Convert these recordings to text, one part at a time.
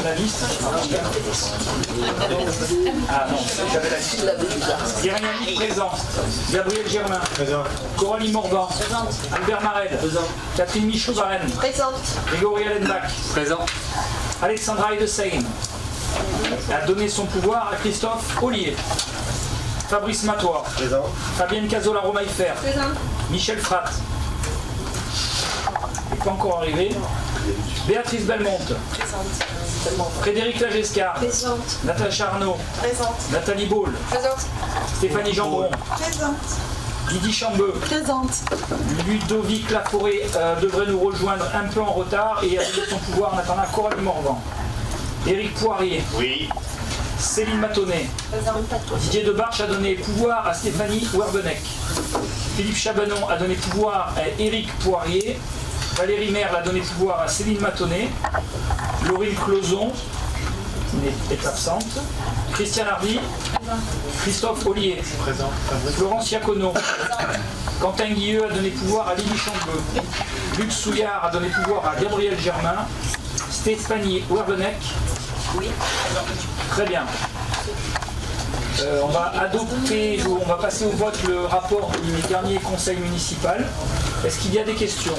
la liste. Ah non, j'avais la liste. Guérignani présent. Gabriel Germain. Présent. Coralie Morvan. Présente. Albert Marel. Présent. Catherine Michaud-Varenne. Présente. Grégory Allenbach. Présent. Alexandra Heidesheim a donné son pouvoir à Christophe Ollier. Fabrice Matois. Présent. Fabienne Cazola-Romaïfer. Présent. Michel Fratte. Il n'est pas encore arrivé. Béatrice Belmonte. Présente. Frédéric Lagescar. Présente. Natacha Arnaud. Présente. Nathalie Baul. Présente. Stéphanie Jambon. Présente. Didi Chambeux. Présente. Ludovic Laforêt devrait nous rejoindre un peu en retard et a donné son pouvoir en attendant Coralie Morvan. Éric Poirier. Oui. Céline Matonnet. Didier Debarche a donné pouvoir à Stéphanie Werbeneck. Philippe Chabanon a donné pouvoir à Éric Poirier. Valérie Merle a donné pouvoir à Céline Matonnet. Laurine Closon est absente. Christiane Hardy. Christophe Ollier. Présent. Florence Iacono. Quentin Guilleux a donné pouvoir à Lily Chambeux. Luc Souillard a donné pouvoir à Gabriel Germain. Stéphanie Werbeneck. Oui. Très bien. On va adopter, on va passer au vote le rapport du dernier conseil municipal. Est-ce qu'il y a des questions?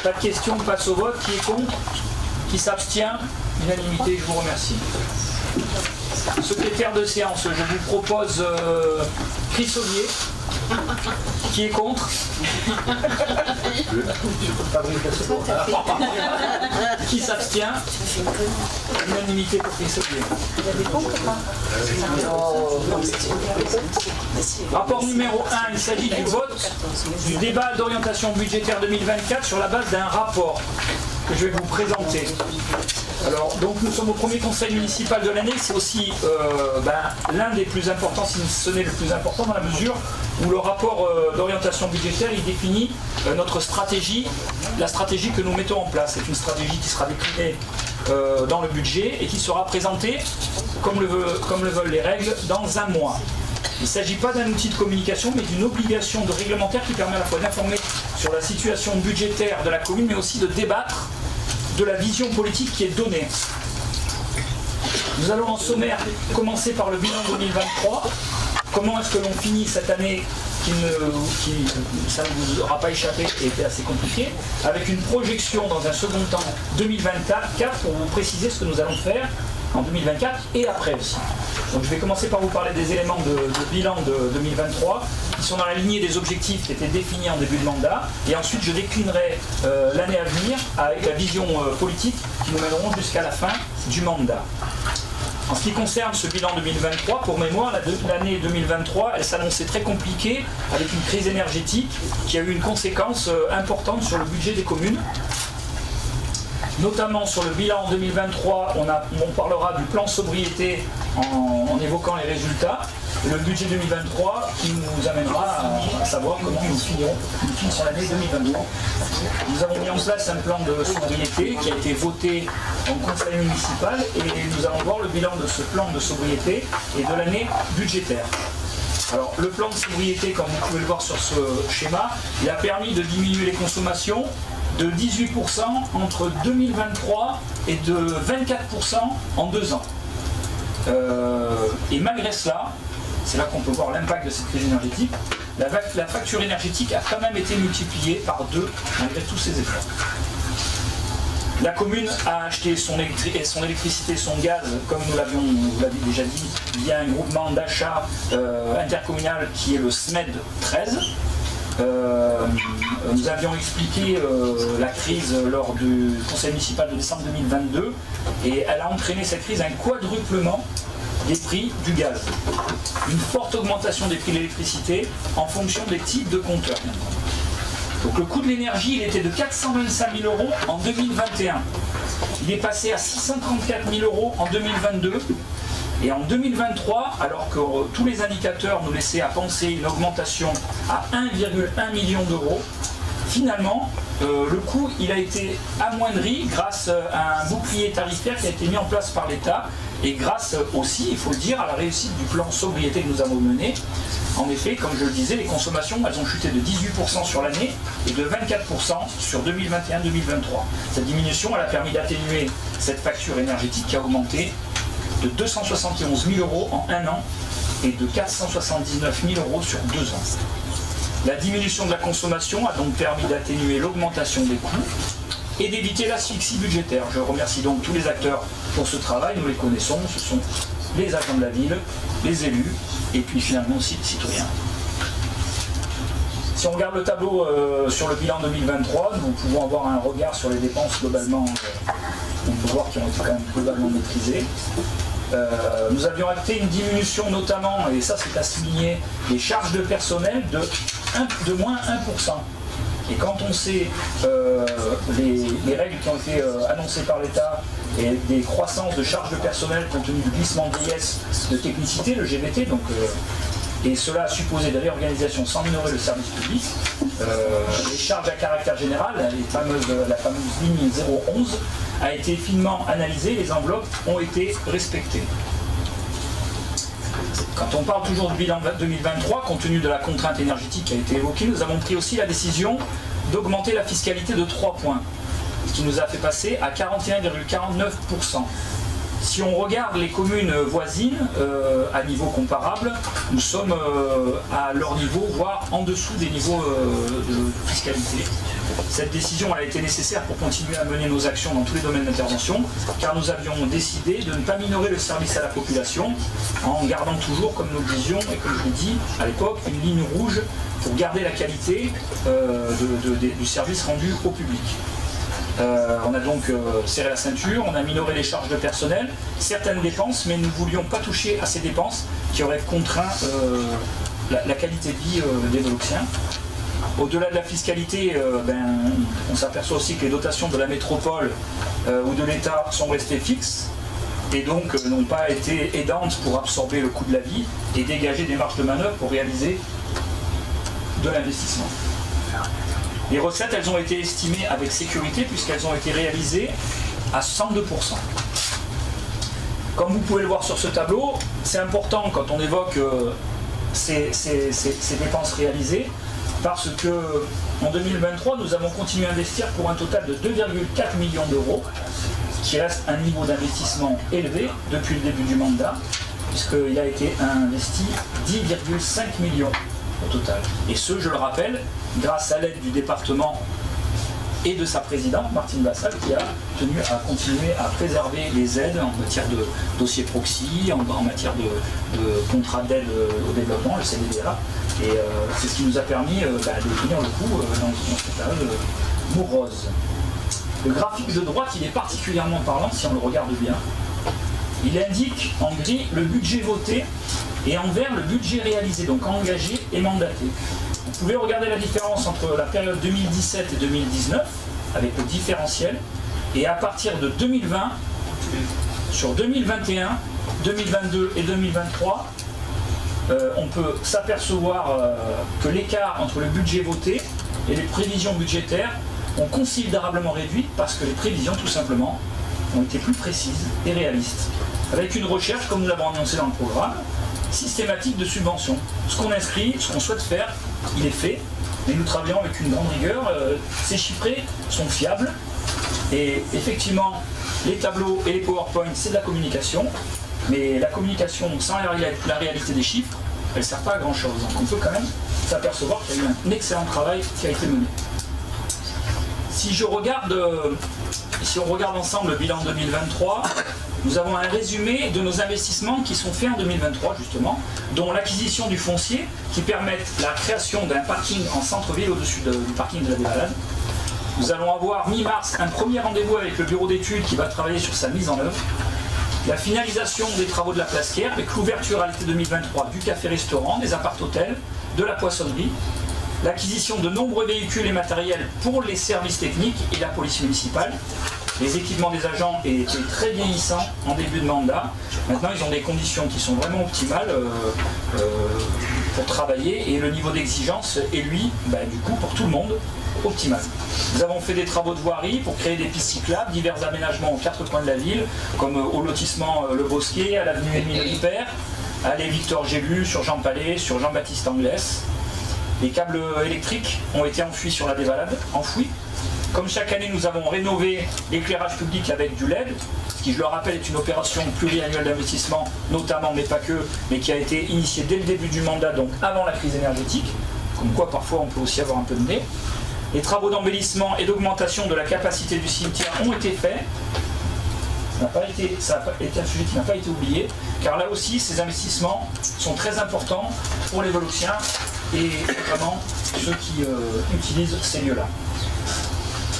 Pas de questions, on passe au vote. Qui est contre? Qui s'abstient? Unanimité, je vous remercie. Secrétaire de séance, je vous propose Chris Ollier. Qui est contre? Qui s'abstient? Unanimité pour Chris Ollier. Rapport numéro 1, il s'agit du vote du débat d'orientation budgétaire 2024 sur la base d'un rapport que je vais vous présenter. Alors, donc nous sommes au premier conseil municipal de l'année, c'est aussi l'un des plus importants, si ce n'est le plus important, dans la mesure où le rapport d'orientation budgétaire, il définit notre stratégie, la stratégie que nous mettons en place. C'est une stratégie qui sera déclinée dans le budget et qui sera présentée, comme le veulent les règles, dans un mois. Il ne s'agit pas d'un outil de communication, mais d'une obligation de réglementaire qui permet à la fois d'informer sur la situation budgétaire de la commune, mais aussi de débattre de la vision politique qui est donnée. Nous allons en sommaire commencer par le bilan 2023. Comment est-ce que l'on finit cette année ça ne vous aura pas échappé et était assez compliqué, avec une projection dans un second temps 2024 pour vous préciser ce que nous allons faire en 2024 et après aussi. Donc je vais commencer par vous parler des éléments de bilan de 2023 qui sont dans la lignée des objectifs qui étaient définis en début de mandat, et ensuite je déclinerai l'année à venir avec la vision politique qui nous mèneront jusqu'à la fin du mandat. En ce qui concerne ce bilan 2023, pour mémoire, l'année 2023, elle s'annonçait très compliquée avec une crise énergétique qui a eu une conséquence importante sur le budget des communes. Notamment sur le bilan 2023, on parlera du plan sobriété en évoquant les résultats. Le budget 2023 qui nous amènera à savoir comment nous finissons l'année 2023. Nous avons mis en place un plan de sobriété qui a été voté en conseil municipal et nous allons voir le bilan de ce plan de sobriété et de l'année budgétaire. Alors le plan de sobriété, comme vous pouvez le voir sur ce schéma, il a permis de diminuer les consommations de 18% entre 2023 et de 24% en 2 ans. Et malgré cela, c'est là qu'on peut voir l'impact de cette crise énergétique, la facture énergétique a quand même été multipliée par 2 malgré tous ces efforts. La commune a acheté son électricité, son gaz, comme vous l'avez déjà dit, via un groupement d'achat intercommunal qui est le SMED 13. Nous avions expliqué la crise lors du conseil municipal de décembre 2022 et elle a entraîné cette crise un quadruplement des prix du gaz. Une forte augmentation des prix de l'électricité en fonction des types de compteurs. Donc le coût de l'énergie, il était de 425 000 € en 2021. Il est passé à 634 000 € en 2022. Et en 2023, alors que tous les indicateurs nous laissaient à penser une augmentation à 1,1 million d'euros, finalement, le coût il a été amoindri grâce à un bouclier tarifaire qui a été mis en place par l'État et grâce aussi, il faut le dire, à la réussite du plan sobriété que nous avons mené. En effet, comme je le disais, les consommations elles ont chuté de 18% sur l'année et de 24% sur 2021-2023. Cette diminution elle a permis d'atténuer cette facture énergétique qui a augmenté de 271 000 € en un an et de 479 000 € sur 2 ans. La diminution de la consommation a donc permis d'atténuer l'augmentation des coûts et d'éviter l'asphyxie budgétaire. Je remercie donc tous les acteurs pour ce travail, nous les connaissons, ce sont les agents de la ville, les élus et puis finalement aussi les citoyens. Si on regarde le tableau sur le bilan 2023, nous pouvons avoir un regard sur les dépenses globalement, on peut voir qu'elles ont été quand même globalement maîtrisées. Nous avions acté une diminution notamment, et ça c'est à souligner, des charges de personnel de moins 1%. Et quand on sait les règles qui ont été annoncées par l'État et des croissances de charges de personnel compte tenu du glissement de vieillesse de technicité, le GVT, donc, et cela a supposé des réorganisations sans minorer le service public, les charges à caractère général, la fameuse ligne 011, a été finement analysée, les enveloppes ont été respectées. Quand on parle toujours du bilan 2023, compte tenu de la contrainte énergétique qui a été évoquée, nous avons pris aussi la décision d'augmenter la fiscalité de 3 points, ce qui nous a fait passer à 41,49%. Si on regarde les communes voisines à niveau comparable, nous sommes à leur niveau, voire en dessous des niveaux de fiscalité. Cette décision a été nécessaire pour continuer à mener nos actions dans tous les domaines d'intervention, car nous avions décidé de ne pas minorer le service à la population, en gardant toujours, comme nous le disions, et comme je l'ai dit à l'époque, une ligne rouge pour garder la qualité du service rendu au public. On a donc serré la ceinture, on a minoré les charges de personnel, certaines dépenses, mais nous ne voulions pas toucher à ces dépenses qui auraient contraint la qualité de vie des Vauclusiens. Au-delà de la fiscalité, on s'aperçoit aussi que les dotations de la métropole ou de l'État sont restées fixes et donc n'ont pas été aidantes pour absorber le coût de la vie et dégager des marges de manœuvre pour réaliser de l'investissement. Les recettes, elles ont été estimées avec sécurité puisqu'elles ont été réalisées à 102%. Comme vous pouvez le voir sur ce tableau, c'est important quand on évoque ces dépenses réalisées parce que en 2023, nous avons continué à investir pour un total de 2,4 millions d'euros, qui reste un niveau d'investissement élevé depuis le début du mandat, puisqu'il a été investi 10,5 millions au total. Et ce, je le rappelle, grâce à l'aide du département et de sa présidente, Martine Bassal, qui a tenu à continuer à préserver les aides en matière de dossier proxy, en matière de contrat d'aide au développement, le CDDA. Et c'est ce qui nous a permis de tenir le coup dans cette période morose. Le graphique de droite, il est particulièrement parlant si on le regarde bien. Il indique en gris le budget voté et en vert le budget réalisé, donc engagé et mandaté. Vous pouvez regarder la différence entre la période 2017 et 2019, avec le différentiel, et à partir de 2020, sur 2021, 2022 et 2023, on peut s'apercevoir que l'écart entre le budget voté et les prévisions budgétaires ont considérablement réduit parce que les prévisions, tout simplement, ont été plus précises et réalistes. Avec une recherche, comme nous l'avons annoncé dans le programme, systématique de subventions. Ce qu'on inscrit, ce qu'on souhaite faire, il est fait, mais nous travaillons avec une grande rigueur. Ces chiffrés sont fiables et effectivement, les tableaux et les PowerPoint, c'est de la communication, mais la communication sans la réalité des chiffres, elle ne sert pas à grand chose. Donc on peut quand même s'apercevoir qu'il y a eu un excellent travail qui a été mené. Si on regarde ensemble le bilan 2023, nous avons un résumé de nos investissements qui sont faits en 2023 justement, dont l'acquisition du foncier qui permettent la création d'un parking en centre-ville au-dessus du parking de la Dévalade. Nous allons avoir mi-mars un premier rendez-vous avec le bureau d'études qui va travailler sur sa mise en œuvre. La finalisation des travaux de la Plasquière avec l'ouverture à l'été 2023 du café-restaurant, des appart-hôtels, de la poissonnerie, l'acquisition de nombreux véhicules et matériels pour les services techniques et la police municipale. Les équipements des agents étaient très vieillissants en début de mandat. Maintenant, ils ont des conditions qui sont vraiment optimales. pour travailler et le niveau d'exigence est lui, du coup pour tout le monde, optimal. Nous avons fait des travaux de voirie pour créer des pistes cyclables, divers aménagements aux 4 coins de la ville, comme au lotissement Le Bosquet, à l'avenue Émile Ripert, allée Victor Gélu, sur Jean Palais, sur Jean-Baptiste Anglès. Les câbles électriques ont été enfouis. Comme chaque année, nous avons rénové l'éclairage public avec du LED, ce qui, je le rappelle, est une opération pluriannuelle d'investissement, notamment, mais pas que, mais qui a été initiée dès le début du mandat, donc avant la crise énergétique, comme quoi parfois on peut aussi avoir un peu de nez. Les travaux d'embellissement et d'augmentation de la capacité du cimetière ont été faits. Ça a été un sujet qui n'a pas été oublié, car là aussi, ces investissements sont très importants pour les Vauclusiens et notamment ceux qui utilisent ces lieux-là.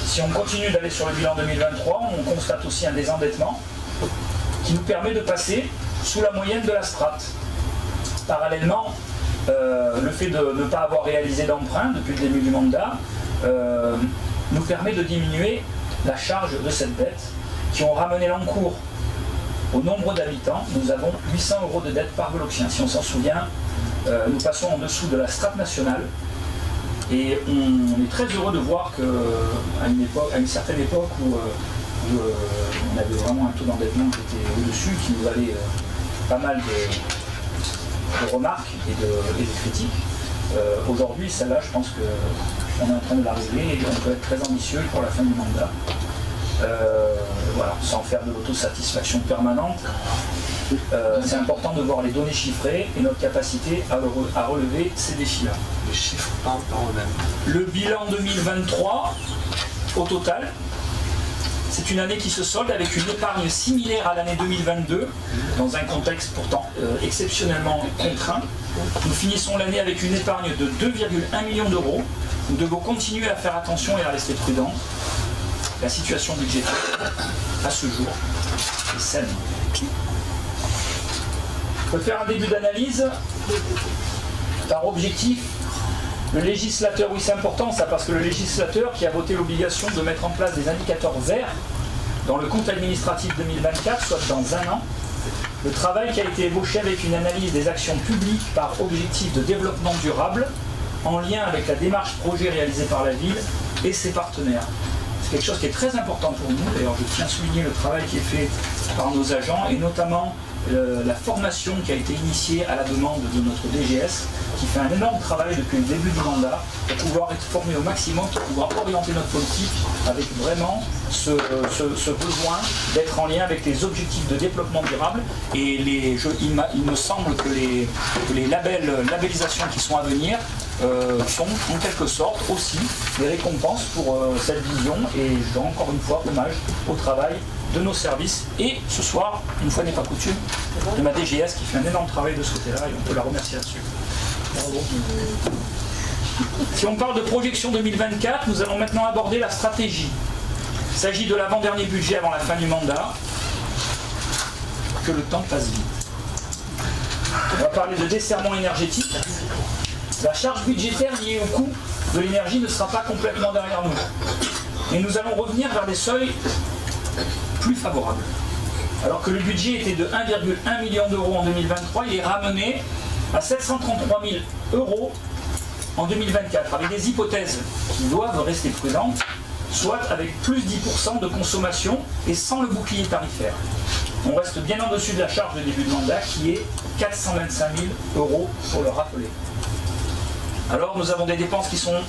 Si on continue d'aller sur le bilan 2023, on constate aussi un désendettement qui nous permet de passer sous la moyenne de la strate. Parallèlement, le fait de ne pas avoir réalisé d'emprunt depuis le début du mandat nous permet de diminuer la charge de cette dette qui ont ramené l'encours au nombre d'habitants. Nous avons 800 € de dette par Vauclusien. Si on s'en souvient, nous passons en dessous de la strate nationale. Et on est très heureux de voir qu'à une certaine époque où on avait vraiment un taux d'endettement qui était au-dessus, qui nous valait pas mal de remarques et de critiques. Aujourd'hui, celle-là, je pense qu'on est en train de la régler et on peut être très ambitieux pour la fin du mandat. Voilà, sans faire de l'autosatisfaction permanente. C'est important de voir les données chiffrées et notre capacité à relever ces défis-là. Les chiffres parlent par eux-mêmes. Le bilan 2023, au total, c'est une année qui se solde avec une épargne similaire à l'année 2022, dans un contexte pourtant exceptionnellement contraint. Nous finissons l'année avec une épargne de 2,1 millions d'euros. Nous devons continuer à faire attention et à rester prudents. La situation budgétaire, à ce jour, est saine. On peut faire un début d'analyse par objectif. Le législateur, oui c'est important ça, parce que le législateur qui a voté l'obligation de mettre en place des indicateurs verts dans le compte administratif 2024, soit dans un an, le travail qui a été ébauché avec une analyse des actions publiques par objectif de développement durable, en lien avec la démarche projet réalisée par la ville et ses partenaires. C'est quelque chose qui est très important pour nous, d'ailleurs je tiens à souligner le travail qui est fait par nos agents et notamment la formation qui a été initiée à la demande de notre DGS, qui fait un énorme travail depuis le début du mandat pour pouvoir être formé au maximum, pour pouvoir orienter notre politique avec vraiment ce besoin d'être en lien avec les objectifs de développement durable. Et il me semble que les labellisations qui sont à venir sont en quelque sorte aussi des récompenses pour cette vision, et je rends encore une fois hommage au travail de nos services et ce soir, une fois n'est pas coutume, de ma DGS qui fait un énorme travail de ce côté-là et on peut la remercier là-dessus. Si on parle de projection 2024, nous allons maintenant aborder la stratégie. Il s'agit de l'avant-dernier budget avant la fin du mandat. Que le temps passe vite. On va parler de desserrement énergétique. La charge budgétaire liée au coût de l'énergie ne sera pas complètement derrière nous. Et nous allons revenir vers des seuils plus favorables. Alors que le budget était de 1,1 million d'euros en 2023, il est ramené à 733 000 euros en 2024, avec des hypothèses qui doivent rester prudentes, soit avec plus 10% de consommation et sans le bouclier tarifaire. On reste bien en dessus de la charge de début de mandat qui est 425 000 euros pour le rappeler. Alors nous avons des dépenses qui sont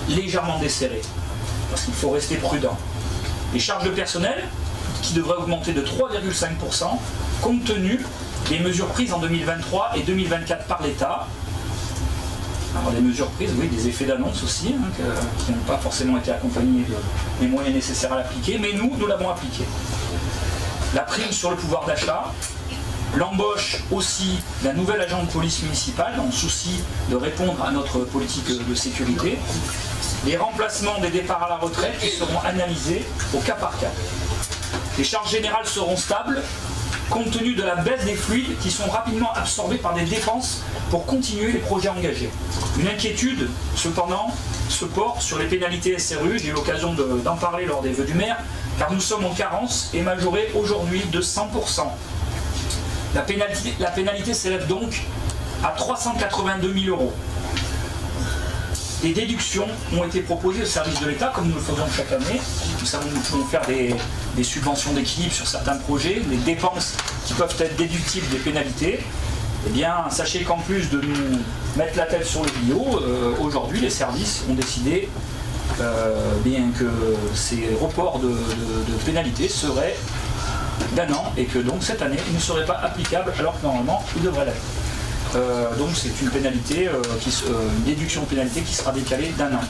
légèrement desserrées, parce qu'il faut rester prudent. Les charges de personnel qui devraient augmenter de 3,5% compte tenu des mesures prises en 2023 et 2024 par l'État. Alors des mesures prises, oui, des effets d'annonce aussi, qui n'ont pas forcément été accompagnés des moyens nécessaires à l'appliquer, mais nous l'avons appliqué. La prime sur le pouvoir d'achat, l'embauche aussi d'un nouvel agent de police municipale dans le souci de répondre à notre politique de sécurité, les remplacements des départs à la retraite qui seront analysés au cas par cas. Les charges générales seront stables compte tenu de la baisse des fluides qui sont rapidement absorbés par des dépenses pour continuer les projets engagés. Une inquiétude, cependant, se porte sur les pénalités SRU. J'ai eu l'occasion d'en parler lors des vœux du maire, car nous sommes en carence et majorés aujourd'hui de 100%. La pénalité s'élève donc à 382 000 €. Des déductions ont été proposées au service de l'État, comme nous le faisons chaque année. Nous pouvons faire des subventions d'équilibre sur certains projets, des dépenses qui peuvent être déductibles des pénalités. Eh bien, sachez qu'en plus de nous mettre la tête sur le bio, aujourd'hui les services ont décidé bien que ces reports de pénalités seraient d'1 an et que donc cette année ils ne seraient pas applicables alors que normalement ils devraient l'être. Donc c'est une pénalité, une déduction de pénalité qui sera décalée d'1 an.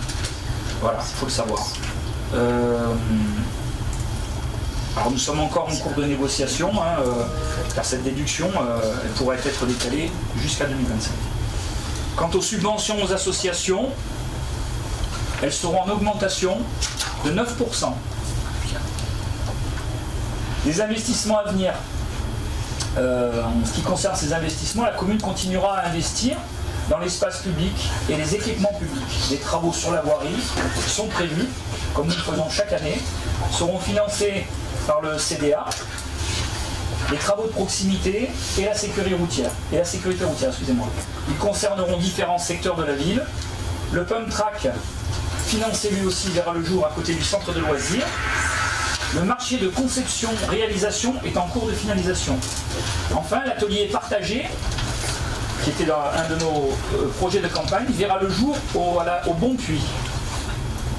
Voilà, il faut le savoir. Alors nous sommes encore en cours de négociation, car cette déduction elle pourrait être décalée jusqu'à 2025. Quant aux subventions aux associations, elles seront en augmentation de 9%. Les investissements à venir, en ce qui concerne ces investissements, la commune continuera à investir dans l'espace public et les équipements publics. Les travaux sur la voirie sont prévus, comme nous le faisons chaque année, seront financés par le CDA, les travaux de proximité et la sécurité routière. Excusez-moi. Ils concerneront différents secteurs de la ville. Le pump track, financé lui aussi, verra le jour à côté du centre de loisirs. Le marché de conception-réalisation est en cours de finalisation. Enfin, l'atelier partagé, qui était dans un de nos projets de campagne, verra le jour au Bon Puy.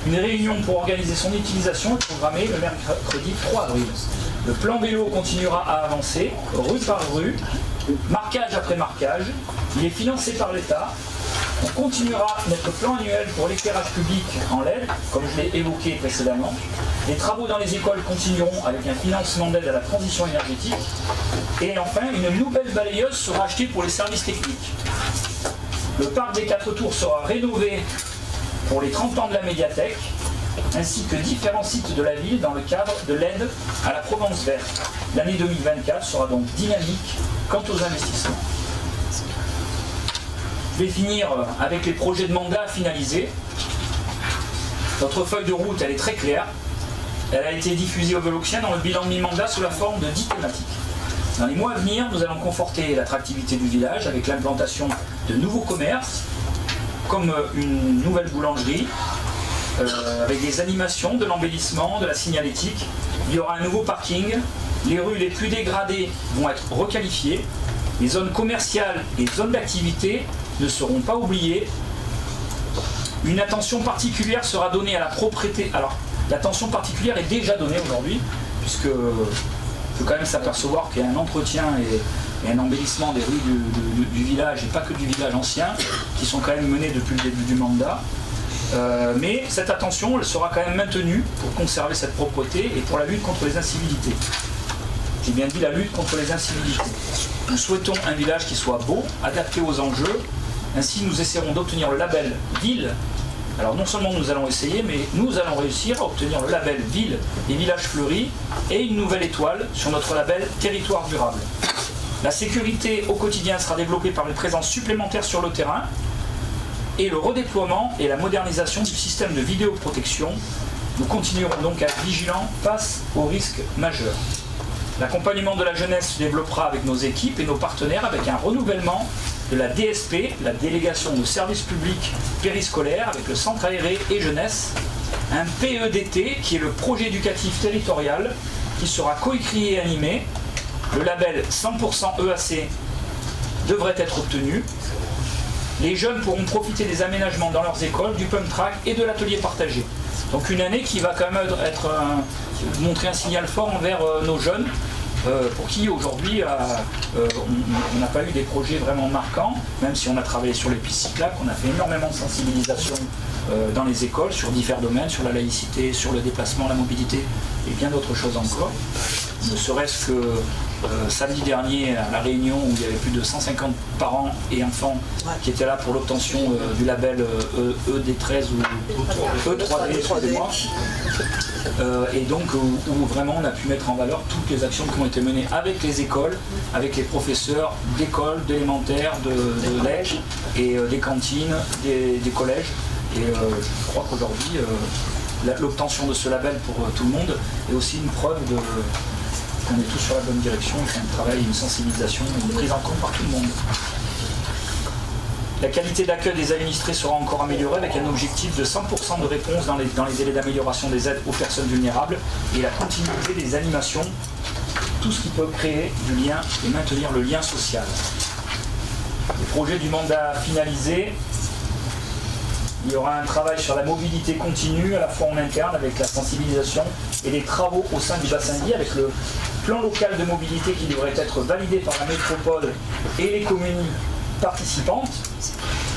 Une réunion pour organiser son utilisation est programmée le mercredi 3 avril. Le plan vélo continuera à avancer, rue par rue, marquage après marquage. Il est financé par l'État. On continuera notre plan annuel pour l'éclairage public en LED, comme je l'ai évoqué précédemment. Les travaux dans les écoles continueront avec un financement d'aide à la transition énergétique. Et enfin, une nouvelle balayeuse sera achetée pour les services techniques. Le parc des 4 tours sera rénové pour les 30 ans de la médiathèque, ainsi que différents sites de la ville dans le cadre de l'aide à la Provence verte. L'année 2024 sera donc dynamique quant aux investissements. Je vais finir avec les projets de mandat finalisés. Notre feuille de route, elle est très claire. Elle a été diffusée au Véloxien dans le bilan de mi-mandat sous la forme de 10 thématiques. Dans les mois à venir, nous allons conforter l'attractivité du village avec l'implantation de nouveaux commerces, comme une nouvelle boulangerie, avec des animations, de l'embellissement, de la signalétique. Il y aura un nouveau parking. Les rues les plus dégradées vont être requalifiées. Les zones commerciales et zones d'activité ne seront pas oubliées. Une attention particulière sera donnée à la propreté. Alors, l'attention particulière est déjà donnée aujourd'hui, puisque il faut quand même s'apercevoir qu'il y a un entretien et un embellissement des rues du village, et pas que du village ancien, qui sont quand même menés depuis le début du mandat. Mais cette attention elle sera quand même maintenue pour conserver cette propreté et pour la lutte contre les incivilités. J'ai bien dit la lutte contre les incivilités. Nous souhaitons un village qui soit beau, adapté aux enjeux. Ainsi, nous essaierons d'obtenir le label Ville. Alors non seulement nous allons essayer, mais nous allons réussir à obtenir le label Ville et Village Fleuri et une nouvelle étoile sur notre label Territoire Durable. La sécurité au quotidien sera développée par une présence supplémentaire sur le terrain et le redéploiement et la modernisation du système de vidéoprotection. Nous continuerons donc à être vigilants face aux risques majeurs. L'accompagnement de la jeunesse se développera avec nos équipes et nos partenaires avec un renouvellement de la DSP, la délégation de services publics périscolaires, avec le centre aéré et jeunesse, un PEDT qui est le projet éducatif territorial qui sera coécrit et animé. Le label 100% EAC devrait être obtenu. Les jeunes pourront profiter des aménagements dans leurs écoles, du pump track et de l'atelier partagé. Donc une année qui va quand même montrer un signal fort envers nos jeunes, pour qui aujourd'hui on n'a pas eu des projets vraiment marquants, même si on a travaillé sur les pistes cyclables, on a fait énormément de sensibilisation dans les écoles sur divers domaines, sur la laïcité, sur le déplacement, la mobilité et bien d'autres choses encore. Ne serait-ce que samedi dernier à La Réunion où il y avait plus de 150 parents et enfants qui étaient là pour l'obtention du label ED13 ou E3D, excusez-moi. Et donc où vraiment on a pu mettre en valeur toutes les actions qui ont été menées avec les écoles, avec les professeurs d'école, d'élémentaire, de collège et des cantines, des collèges. Et je crois qu'aujourd'hui l'obtention de ce label pour tout le monde est aussi une preuve qu'on est tous sur la bonne direction, et qu'on travaille une sensibilisation, une prise en compte par tout le monde. La qualité d'accueil des administrés sera encore améliorée avec un objectif de 100% de réponse dans les délais d'amélioration des aides aux personnes vulnérables et la continuité des animations, tout ce qui peut créer du lien et maintenir le lien social. Les projets du mandat finalisés, il y aura un travail sur la mobilité continue, à la fois en interne avec la sensibilisation et les travaux au sein du bassin de vie avec le plan local de mobilité qui devrait être validé par la métropole et les communes participantes.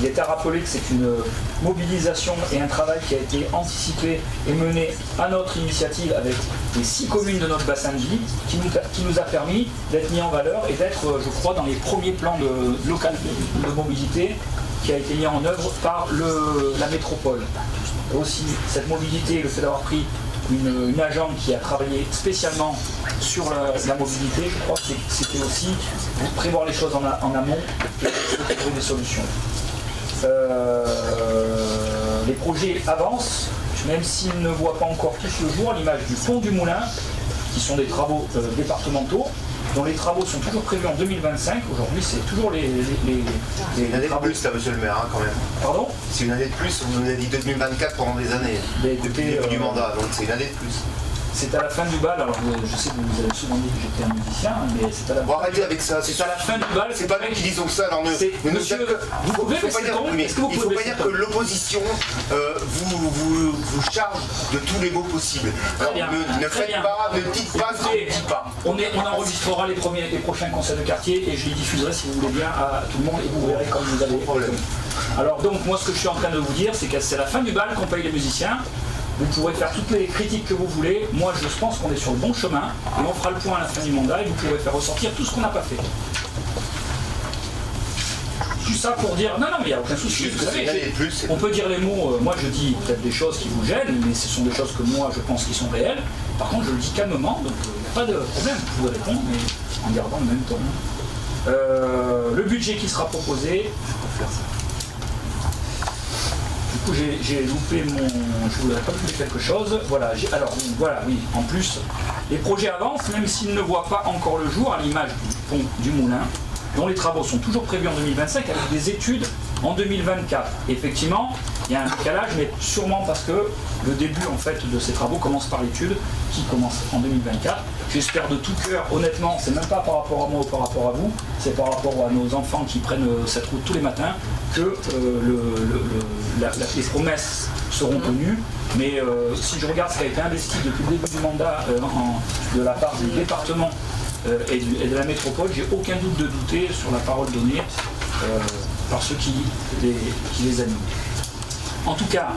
Il est à rappeler que c'est une mobilisation et un travail qui a été anticipé et mené à notre initiative avec les 6 communes de notre bassin de vie qui nous a permis d'être mis en valeur et d'être, je crois, dans les premiers plans local de mobilité qui a été mis en œuvre par la métropole. Et aussi, cette mobilité, le fait d'avoir pris une agente qui a travaillé spécialement sur la mobilité, je crois que c'était aussi prévoir les choses en amont et trouver des solutions. Les projets avancent, même s'ils ne voient pas encore tous le jour, à l'image du pont du Moulin, qui sont des travaux départementaux, dont les travaux sont toujours prévus en 2025. Aujourd'hui, c'est toujours les une année travaux. de plus, là, monsieur le maire, hein, quand même. Pardon ? C'est une année de plus, vous nous avez dit 2024 pendant des années, depuis le début du mandat, donc c'est une année de plus. C'est à la fin du bal, alors je sais que vous avez souvent dit que j'étais un musicien, mais c'est à la Bon, arrêtez avec ça, c'est à la fin du bal. c'est pas nous qui disons ça, alors Monsieur, vous pouvez baisser le ton ? Est-ce que vous il ne pouvez faut pas baisser dire le que ton ? l'opposition vous charge de tous les mots possibles. Alors bien, ne très faites bien. pas, ne dites pas ce qu'on ne dit pas. On enregistrera les prochains conseils de quartier et je les diffuserai si vous voulez bien à tout le monde et vous verrez comme vous avez. Problème. Alors donc moi ce que je suis en train de vous dire c'est que c'est la fin du bal qu'on paye les musiciens. Vous pourrez faire toutes les critiques que vous voulez. Moi je pense qu'on est sur le bon chemin et on fera le point à la fin du mandat et vous pourrez faire ressortir tout ce qu'on n'a pas fait. Tout ça pour dire, non mais il n'y a aucun souci. Juste Vous que c'est une année de plus, c'est on peut dire les mots, moi je dis peut-être des choses qui vous gênent, mais ce sont des choses que moi je pense qui sont réelles. Par contre je le dis calmement, donc il n'y a pas de problème, vous pouvez répondre, mais en gardant le même ton. Le budget qui sera proposé. Du coup j'ai loupé je voudrais pas oublier quelque chose. Voilà, voilà, oui, en plus, les projets avancent, même s'ils ne voient pas encore le jour, à l'image du pont du Moulin, dont les travaux sont toujours prévus en 2025 avec des études en 2024. Effectivement, il y a un décalage, mais sûrement parce que le début en fait de ces travaux commence par l'étude qui commence en 2024. J'espère de tout cœur, honnêtement, c'est même pas par rapport à moi ou par rapport à vous, c'est par rapport à nos enfants qui prennent cette route tous les matins que les promesses seront tenues. Mais si je regarde ce qui a été investi depuis le début du mandat de la part du département et de la métropole, j'ai aucun doute de douter sur la parole donnée par ceux qui les animent. En tout cas,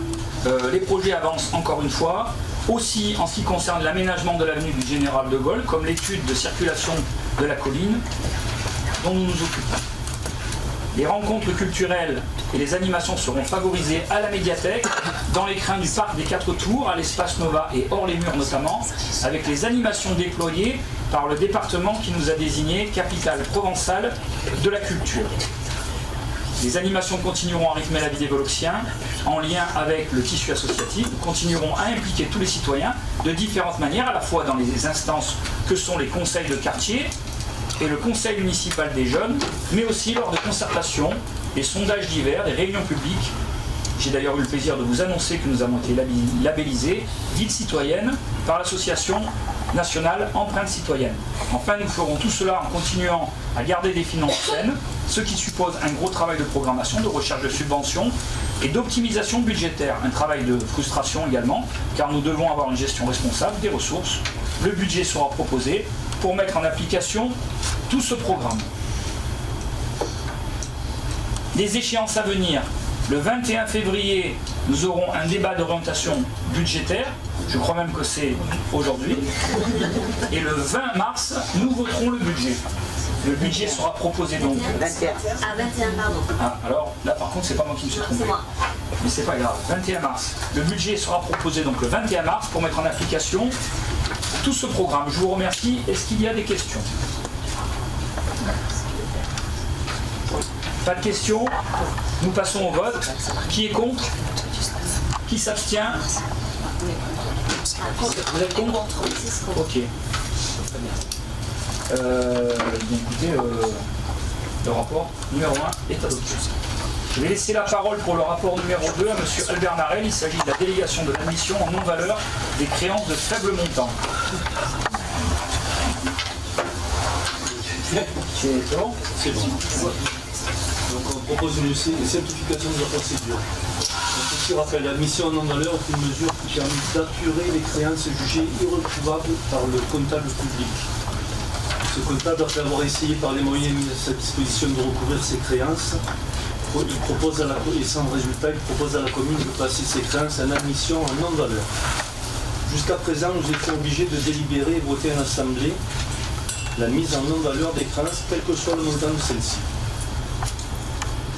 les projets avancent encore une fois, aussi en ce qui concerne l'aménagement de l'avenue du Général de Gaulle, comme l'étude de circulation de la colline dont nous nous occupons. Les rencontres culturelles et les animations seront favorisées à la médiathèque, dans les crins du parc des 4 Tours, à l'espace Nova et hors les murs notamment, avec les animations déployées par le département qui nous a désigné capitale provençale de la culture. Les animations continueront à rythmer la vie des Voloxiens en lien avec le tissu associatif. Nous continuerons à impliquer tous les citoyens de différentes manières, à la fois dans les instances que sont les conseils de quartier et le conseil municipal des jeunes, mais aussi lors de concertations, des sondages divers, des réunions publiques. J'ai d'ailleurs eu le plaisir de vous annoncer que nous avons été labellisés Ville citoyenne par l'association nationale Empreinte citoyenne. Enfin, nous ferons tout cela en continuant à garder des finances saines, ce qui suppose un gros travail de programmation, de recherche de subventions et d'optimisation budgétaire. Un travail de frustration également, car nous devons avoir une gestion responsable des ressources. Le budget sera proposé pour mettre en application tout ce programme. Les échéances à venir. Le 21 février, nous aurons un débat d'orientation budgétaire. Je crois même que c'est aujourd'hui. Et le 20 mars, nous voterons le budget. Le budget sera proposé donc. 21. Ah, 21, pardon. Ah, alors là par contre, c'est pas moi qui me suis trompé. C'est moi. Mais c'est pas grave. 21 mars. Le budget sera proposé donc le 21 mars pour mettre en application tout ce programme. Je vous remercie. Est-ce qu'il y a des questions ? Pas de questions. Nous passons au vote. Qui est contre ? Qui s'abstient ? Vous êtes contre ? Ok. Très bien. Donc, écoutez, le rapport numéro 1 est adopté. Je vais laisser la parole pour le rapport numéro 2 à M. Albert Narel. Il s'agit de la délégation de l'admission en non-valeur des créances de faible montant. C'est bon ? C'est bon. Donc on propose une simplification de la procédure. Un petit rappel, l'admission en non-valeur est une mesure qui permet d'apurer les créances jugées irrecouvables par le comptable public. Ce comptable, après avoir essayé par les moyens mis à sa disposition de recouvrir ses créances, et sans résultat, il propose à la commune de passer ses créances en admission en non-valeur. Jusqu'à présent, nous étions obligés de délibérer et voter en assemblée la mise en non-valeur des créances, quel que soit le montant de celle-ci.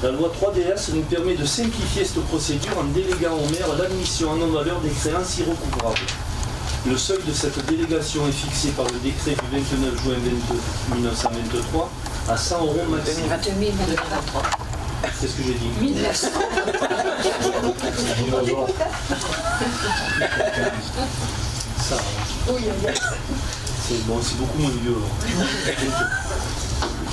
La loi 3DS nous permet de simplifier cette procédure en déléguant au maire l'admission en non-valeur des créances irrecouvrables. Le seuil de cette délégation est fixé par le décret du 29 juin 1923 à 100 € maximum. 2023. Qu'est-ce que j'ai dit ? 1900. Ça, c'est bon, c'est beaucoup moins vieux.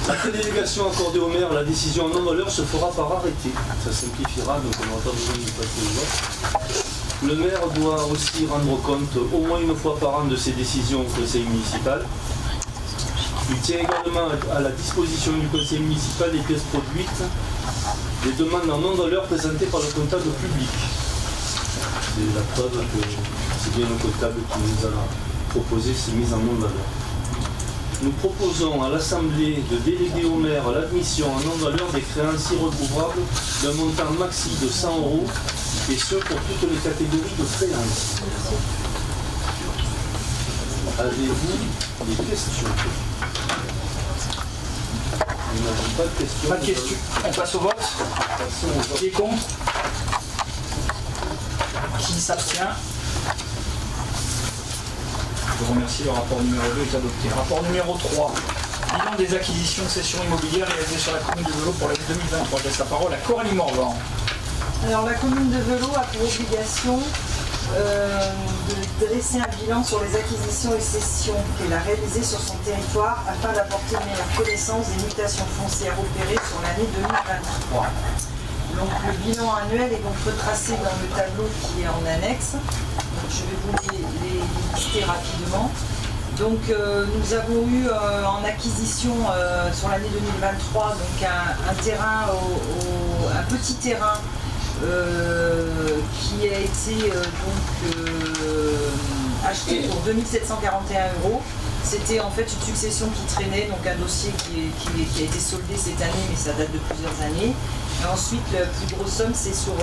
Après délégation accordée au maire, la décision en non-valeur se fera par arrêté. Ça simplifiera, donc on n'aura pas besoin de passer aux votes. Le maire doit aussi rendre compte au moins une fois par an de ses décisions au conseil municipal. Il tient également à la disposition du conseil municipal les pièces produites, les demandes en non-valeur présentées par le comptable public. C'est la preuve que c'est bien le comptable qui nous a proposé ces mises en non-valeur. Nous proposons à l'Assemblée de déléguer au maire l'admission en non-valeur des créances irrecouvrables d'un montant maxi de 100 €, et ce pour toutes les catégories de créances. Avez-vous des questions? Nous n'avons pas de questions. Pas de questions. On passe au vote. Qui est contre? Qui s'abstient? Je vous remercie, le rapport numéro 2 est adopté. Rapport numéro 3. Bilan des acquisitions de cessions immobilières réalisées sur la commune de Velot pour l'année 2023. Je laisse la parole à Coralie Morvan. Alors la commune de Velot a pour obligation de dresser un bilan sur les acquisitions et cessions qu'elle a réalisées sur son territoire afin d'apporter une meilleure connaissance des mutations foncières opérées sur l'année 2023. Donc le bilan annuel est donc retracé dans le tableau qui est en annexe. Donc, je vais vous les lister rapidement. Donc nous avons eu en acquisition sur l'année 2023 donc un terrain, un petit terrain qui a été acheté pour 2 741 €. C'était en fait une succession qui traînait, donc un dossier qui a été soldé cette année, mais ça date de plusieurs années. Et ensuite, la plus grosse somme, c'est sur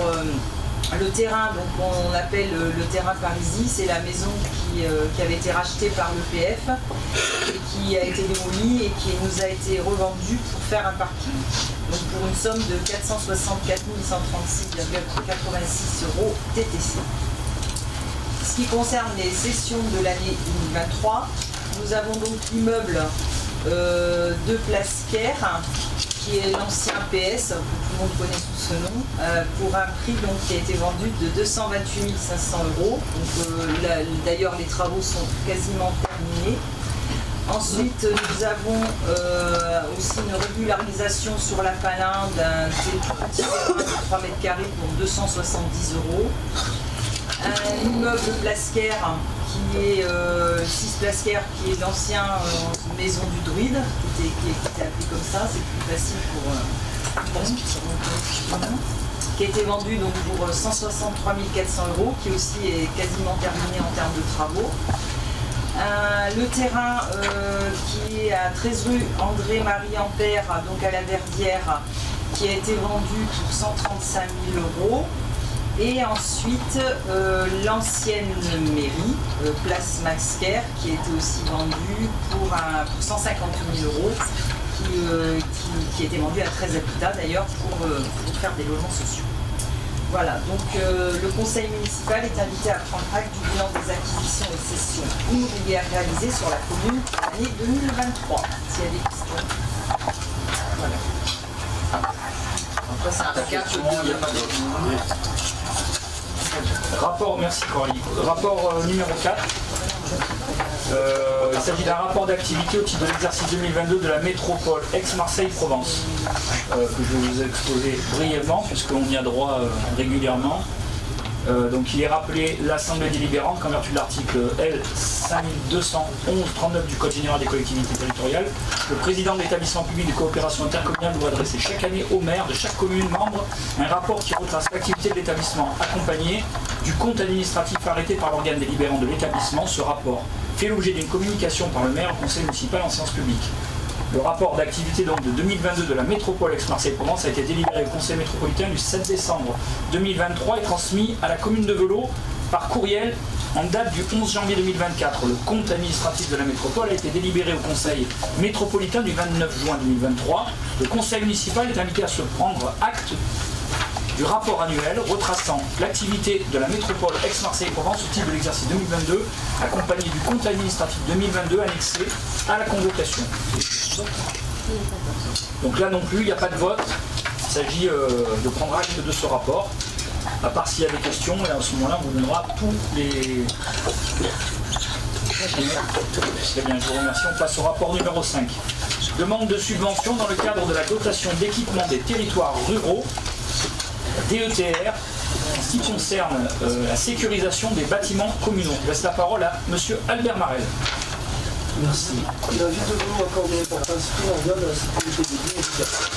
le terrain, donc on appelle le terrain Parisis, c'est la maison qui avait été rachetée par l'EPF et qui a été démolie et qui nous a été revendue pour faire un parking. Donc pour une somme de 464 136,86 € TTC. Ce qui concerne les cessions de l'année 2023, nous avons donc l'immeuble de Place Caire, qui est l'ancien PS, tout le monde connaît tout ce nom, pour un prix donc, qui a été vendu de 228 500 €. D'ailleurs, les travaux sont quasiment terminés. Ensuite, nous avons aussi une régularisation sur la Palin d'un petit terrain de 3 mètres carrés pour 270 €. Un immeuble Place Caire qui est 6 Place Caire, qui est l'ancien maison du druide, qui était appelé comme ça, c'est plus facile pour qui a été vendu donc pour 163 400 €, qui aussi est quasiment terminé en termes de travaux. Le terrain qui est à 13 rue André-Marie Ampère, donc à la Verdière, qui a été vendu pour 135 000 €. Et ensuite, l'ancienne mairie, place Max Caire, qui a été aussi vendue pour 158 000 €, qui a été vendue à 13 habitats d'ailleurs pour faire des logements sociaux. Voilà, donc le conseil municipal est invité à prendre acte du bilan des acquisitions et cessions immobilières réalisées sur la commune pour l'année 2023. S'il y a des questions. Voilà. Après, c'est un cas, il n'y a pas de... Rapport, merci Coralie. Rapport numéro 4. Il s'agit d'un rapport d'activité au titre de l'exercice 2022 de la métropole Aix-Marseille-Provence, que je vais vous exposer brièvement puisqu'on y a droit régulièrement. Donc il est rappelé l'Assemblée délibérante qu'en vertu de l'article L 5211-39 du Code général des collectivités territoriales, le président de l'établissement public de coopération intercommunale doit adresser chaque année au maire de chaque commune membre un rapport qui retrace l'activité de l'établissement accompagné du compte administratif arrêté par l'organe délibérant de l'établissement. Ce rapport fait l'objet d'une communication par le maire au conseil municipal en séance publique. Le rapport d'activité donc de 2022 de la métropole Aix-Marseille-Provence a été délibéré au conseil métropolitain du 7 décembre 2023 et transmis à la commune de Velot par courriel en date du 11 janvier 2024. Le compte administratif de la métropole a été délibéré au conseil métropolitain du 29 juin 2023. Le conseil municipal est invité à se prendre acte du rapport annuel retraçant l'activité de la métropole Aix-Marseille-Provence au titre de l'exercice 2022, accompagné du compte administratif 2022 annexé à la convocation. Donc là non plus, il n'y a pas de vote. Il s'agit de prendre acte de ce rapport. À part s'il y a des questions, et à ce moment-là, on vous donnera tous les... Très bien, je vous remercie. On passe au rapport numéro 5. Demande de subvention dans le cadre de la dotation d'équipement des territoires ruraux, DETR, en ce qui concerne la sécurisation des bâtiments communaux. Je laisse la parole à M. Albert Marel. Merci. La ville de Velot accorde une importance primordiale à la sécurité des biens et des personnes.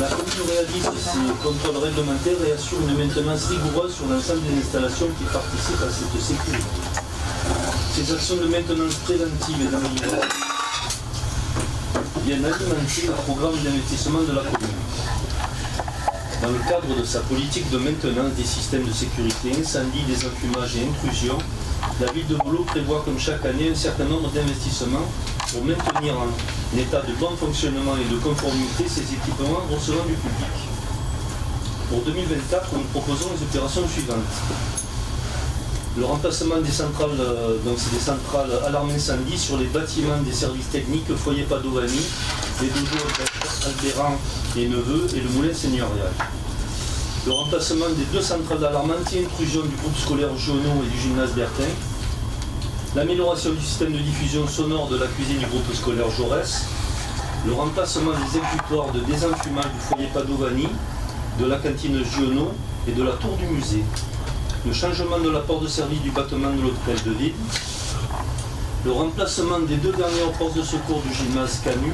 La commune réalise ses contrôles réglementaires et assure une maintenance rigoureuse sur l'ensemble des installations qui participent à cette sécurité. Ces actions de maintenance préventive et d'amélioration viennent alimenter le programme d'investissement de la commune. Dans le cadre de sa politique de maintenance des systèmes de sécurité, incendie, désenfumage et intrusion, la ville de Velot prévoit comme chaque année un certain nombre d'investissements pour maintenir en état de bon fonctionnement et de conformité ces équipements recevant du public. Pour 2024, nous proposons les opérations suivantes. Le remplacement des centrales, donc c'est des centrales alarme incendie sur les bâtiments des services techniques, foyer Padovani, les dojos Albéran et Neveu et le moulin seigneurial. Le remplacement des 2 centrales d'alarme anti-intrusion du groupe scolaire Giono et du gymnase Bertin. L'amélioration du système de diffusion sonore de la cuisine du groupe scolaire Jaurès. Le remplacement des exutoires de désenfumage du foyer Padovani, de la cantine Giono et de la tour du musée. Le changement de la porte de service du bâtiment de l'hôtel de ville. Le remplacement des 2 dernières portes de secours du gymnase Canu.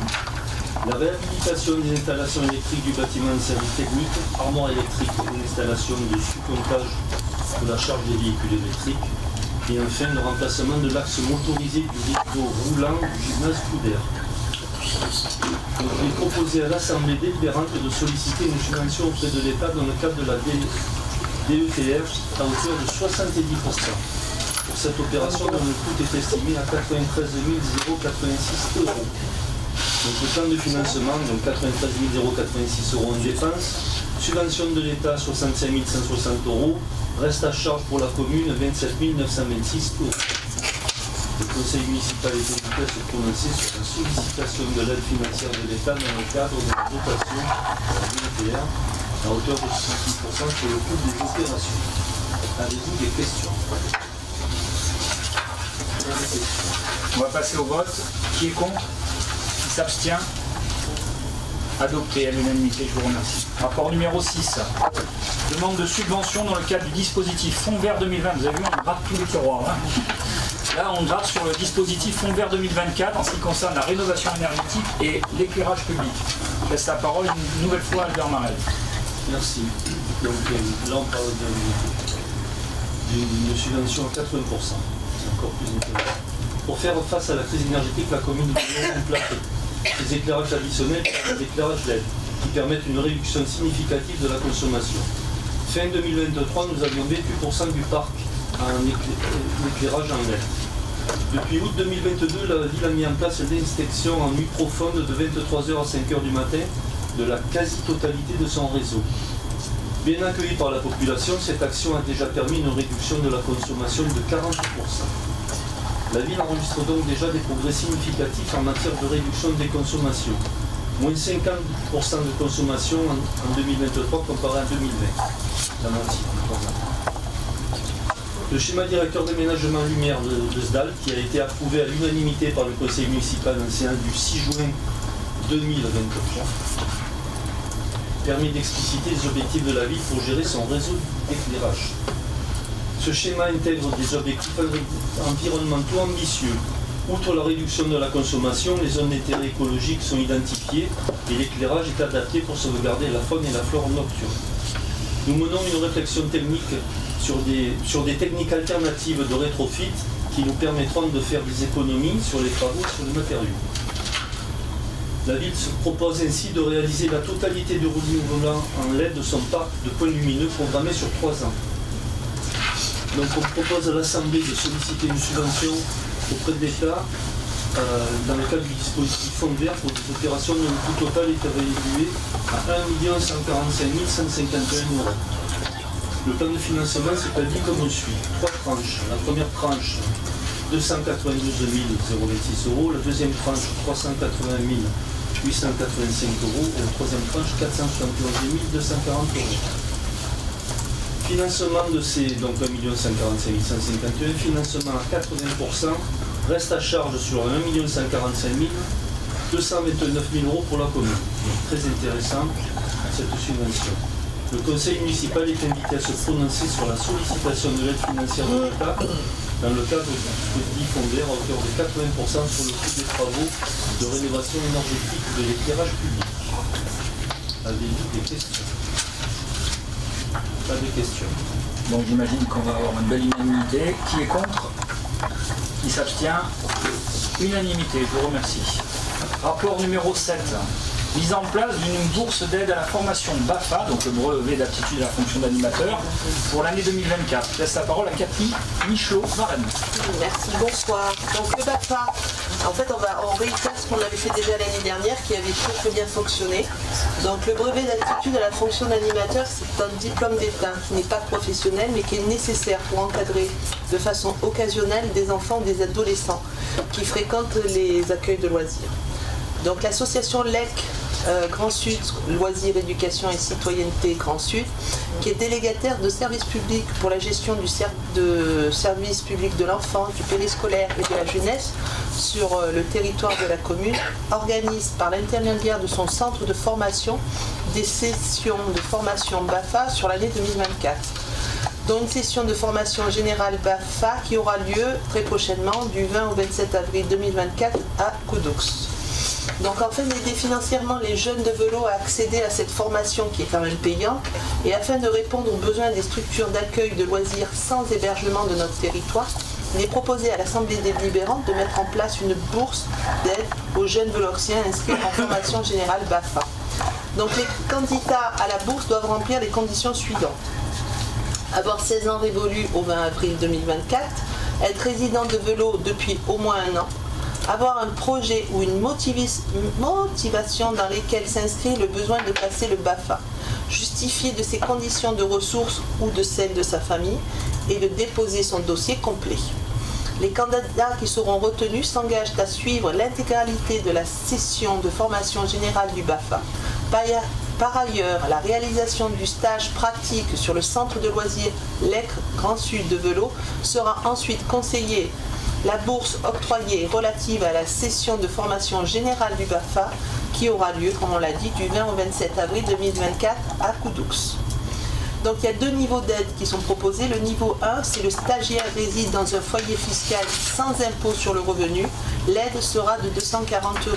La réhabilitation des installations électriques du bâtiment de service technique, armoire électrique et l'installation de sous-comptage pour la charge des véhicules électriques. Et enfin, le remplacement de l'axe motorisé du rideau roulant du gymnase Coudert. Donc, il est proposé à l'Assemblée délibérante de solliciter une subvention auprès de l'État dans le cadre de la DETR à hauteur de 70%. Pour cette opération, dont le coût est estimé à 93 086 €. Donc le plan de financement, donc 93 086 € en dépenses, subvention de l'État 65 160 €, reste à charge pour la commune 27 926 €. Le conseil municipal est invité à se prononcer sur la sollicitation de l'aide financière de l'État dans le cadre de la dotation de la DETR à hauteur de 70% sur le coût des opérations. Avez-vous des questions? On va passer au vote. Qui est contre? Qui s'abstient? Adopté à l'unanimité, je vous remercie. Rapport numéro 6. Demande de subvention dans le cadre du dispositif Fonds Vert 2020. Vous avez vu, on gratte tous les tiroirs. Hein. Là, on gratte sur le dispositif Fonds Vert 2024 en ce qui concerne la rénovation énergétique et l'éclairage public. Je laisse la parole une nouvelle fois à Albert Marel. Merci. Donc là, on parle d'une subvention à 80%. C'est encore plus intéressant. Pour faire face à la crise énergétique, la commune de Velot place des éclairages additionnels et des éclairages LED qui permettent une réduction significative de la consommation. Fin 2023, nous avions 28% du parc en éclairage en LED. Depuis août 2022, la ville a mis en place l'inspection en nuit profonde de 23h à 5h du matin de la quasi-totalité de son réseau. Bien accueillie par la population, cette action a déjà permis une réduction de la consommation de 40%. La ville enregistre donc déjà des progrès significatifs en matière de réduction des consommations. Moins 50% de consommation en 2023 comparé à 2020. La moitié. Le schéma directeur d'aménagement lumière de SDAL, qui a été approuvé à l'unanimité par le conseil municipal en séance du 6 juin 2023, permet d'expliciter les objectifs de la ville pour gérer son réseau d'éclairage. Ce schéma intègre des objectifs environnementaux ambitieux. Outre la réduction de la consommation, les zones d'intérêt écologique sont identifiées et l'éclairage est adapté pour sauvegarder la faune et la flore nocturne. Nous menons une réflexion technique sur des techniques alternatives de rétrofit qui nous permettront de faire des économies sur les travaux et sur les matériaux. La ville se propose ainsi de réaliser la totalité du renouvellement en LED de son parc de points lumineux programmé sur 3 ans. Donc on propose à l'Assemblée de solliciter une subvention auprès de l'État dans le cadre du dispositif Fonds vert pour des opérations dont le coût total est évalué à 1 145 151 €. Le plan de financement s'établit comme suit. 3 tranches. La première tranche, 292 026 €. La deuxième tranche, 380 885 €. Et la troisième tranche, 471 240 €. Financement de ces, donc 1 145 151 €, financement à 80%, reste à charge sur 1 145 229 000 € pour la commune. Donc, très intéressant cette subvention. Le conseil municipal est invité à se prononcer sur la sollicitation de l'aide financière de l'État dans le cadre du dispositif Fonds vert à hauteur de 80% sur le coût des travaux de rénovation énergétique de l'éclairage public. Avez-vous des questions? Pas de questions. Donc j'imagine qu'on va avoir une belle unanimité. Qui est contre? Qui s'abstient? Unanimité, je vous remercie. Rapport numéro 7. Mise en place d'une bourse d'aide à la formation BAFA, donc le brevet d'aptitude à la fonction d'animateur, pour l'année 2024. Je laisse la parole à Cathy Michelot-Varenne. Merci, bonsoir. Donc le BAFA, en fait on réitère ce qu'on avait fait déjà l'année dernière, qui avait très bien fonctionné. Donc le brevet d'aptitude à la fonction d'animateur, c'est un diplôme d'État qui n'est pas professionnel, mais qui est nécessaire pour encadrer de façon occasionnelle des enfants ou des adolescents qui fréquentent les accueils de loisirs. Donc l'association LEC Grand Sud, Loisirs, Éducation et Citoyenneté Grand Sud, qui est délégataire de services publics pour la gestion du service public de l'enfant, du périscolaire et de la jeunesse sur le territoire de la commune, organise par l'intermédiaire de son centre de formation des sessions de formation BAFA sur l'année 2024. Dont une session de formation générale BAFA qui aura lieu très prochainement du 20 au 27 avril 2024 à Coudoux. Donc afin d'aider financièrement les jeunes de vélo à accéder à cette formation qui est quand même payante et afin de répondre aux besoins des structures d'accueil de loisirs sans hébergement de notre territoire, il est proposé à l'Assemblée délibérante de mettre en place une bourse d'aide aux jeunes véloxiens inscrits en formation générale BAFA. Donc les candidats à la bourse doivent remplir les conditions suivantes. Avoir 16 ans révolus au 20 avril 2024, être résident de vélo depuis au moins 1 an, avoir un projet ou une motivation dans lesquelles s'inscrit le besoin de passer le BAFA, justifier de ses conditions de ressources ou de celles de sa famille et de déposer son dossier complet. Les candidats qui seront retenus s'engagent à suivre l'intégralité de la session de formation générale du BAFA. Par ailleurs, la réalisation du stage pratique sur le centre de loisirs LEC Grand Sud de vélo sera ensuite conseillée. La bourse octroyée relative à la session de formation générale du BAFA qui aura lieu, comme on l'a dit, du 20 au 27 avril 2024 à Coudoux. Donc il y a 2 niveaux d'aide qui sont proposés. Le niveau 1, c'est le stagiaire réside dans un foyer fiscal sans impôt sur le revenu. L'aide sera de 240 €.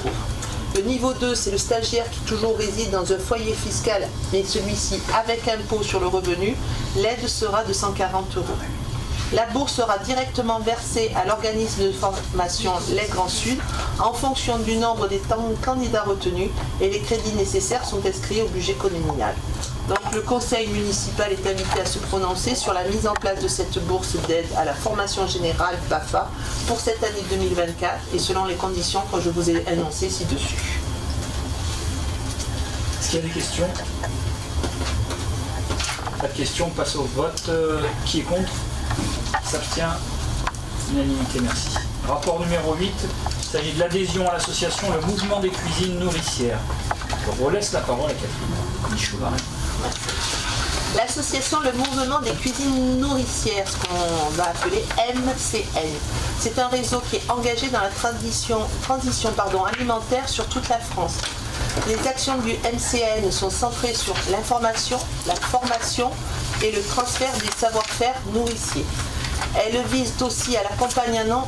Le niveau 2, c'est le stagiaire qui toujours réside dans un foyer fiscal, mais celui-ci avec impôt sur le revenu. L'aide sera de 140 €. La bourse sera directement versée à l'organisme de formation LEC Grand Sud en fonction du nombre des candidats retenus et les crédits nécessaires sont inscrits au budget communal. Donc le conseil municipal est invité à se prononcer sur la mise en place de cette bourse d'aide à la formation générale BAFA pour cette année 2024 et selon les conditions que je vous ai annoncées ci-dessus. Est-ce qu'il y a des questions? Pas de questions, on passe au vote. Qui est contre? S'abstient? Unanimité, merci. Rapport numéro 8, il s'agit de l'adhésion à l'association Le Mouvement des Cuisines Nourricières. Je relaisse la parole à Catherine Michelot-Varenne. L'association Le Mouvement des Cuisines Nourricières, ce qu'on va appeler MCN. C'est un réseau qui est engagé dans la transition alimentaire sur toute la France. Les actions du MCN sont centrées sur l'information, la formation et le transfert des savoir-faire nourriciers. Elles visent aussi à l'accompagnement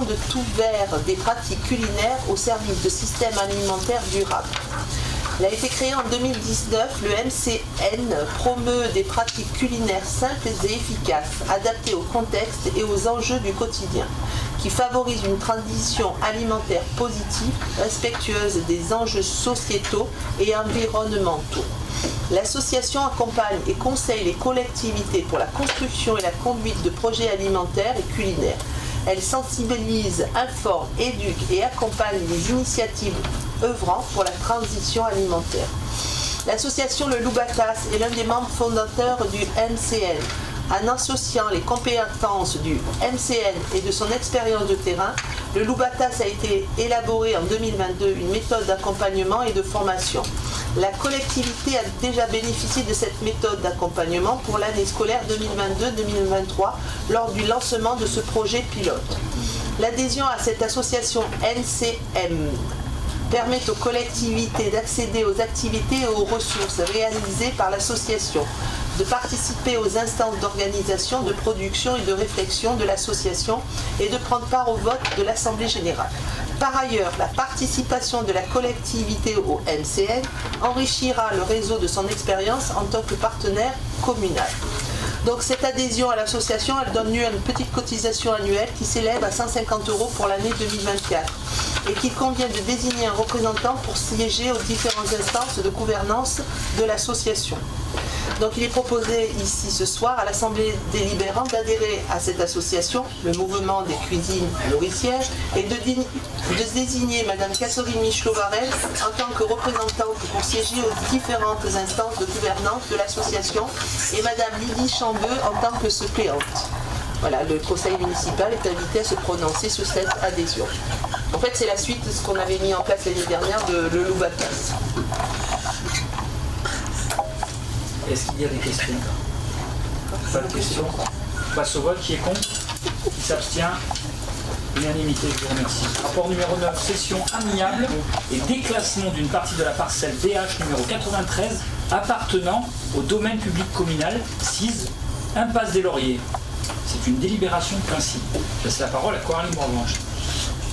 de tout vers des pratiques culinaires au service de systèmes alimentaires durables. Il a été créé en 2019, le MCN promeut des pratiques culinaires simples et efficaces, adaptées au contexte et aux enjeux du quotidien, qui favorisent une transition alimentaire positive, respectueuse des enjeux sociétaux et environnementaux. L'association accompagne et conseille les collectivités pour la construction et la conduite de projets alimentaires et culinaires. Elle sensibilise, informe, éduque et accompagne les initiatives œuvrant pour la transition alimentaire. L'association Le Loubatas est l'un des membres fondateurs du MCN. En associant les compétences du MCN et de son expérience de terrain, le Loubatas a été élaboré en 2022 une méthode d'accompagnement et de formation. La collectivité a déjà bénéficié de cette méthode d'accompagnement pour l'année scolaire 2022-2023 lors du lancement de ce projet pilote. L'adhésion à cette association NCM permet aux collectivités d'accéder aux activités et aux ressources réalisées par l'association, de participer aux instances d'organisation, de production et de réflexion de l'association et de prendre part au vote de l'Assemblée générale. Par ailleurs, la participation de la collectivité au MCN enrichira le réseau de son expérience en tant que partenaire communal. Donc cette adhésion à l'association, elle donne lieu à une petite cotisation annuelle qui s'élève à 150 € pour l'année 2024 et qu'il convient de désigner un représentant pour siéger aux différentes instances de gouvernance de l'association. Donc il est proposé ici ce soir à l'Assemblée délibérante d'adhérer à cette association, le mouvement des cuisines nourricières, et de désigner Mme Catherine Michelot-Varel en tant que représentante pour siéger aux différentes instances de gouvernance de l'association et Mme Lydie Chambeux en tant que suppléante. Voilà, le conseil municipal est invité à se prononcer sur cette adhésion. En fait, c'est la suite de ce qu'on avait mis en place l'année dernière de Le Loubatas. Est-ce qu'il y a des questions? Pas de questions. On passe au vote. Qui est contre? Qui s'abstient? Unanimité, je vous remercie. Rapport numéro 9, session amiable et déclassement d'une partie de la parcelle DH numéro 93 appartenant au domaine public communal 6, impasse des Lauriers. C'est une délibération de principe. Je laisse la parole à Coralie Morblanche.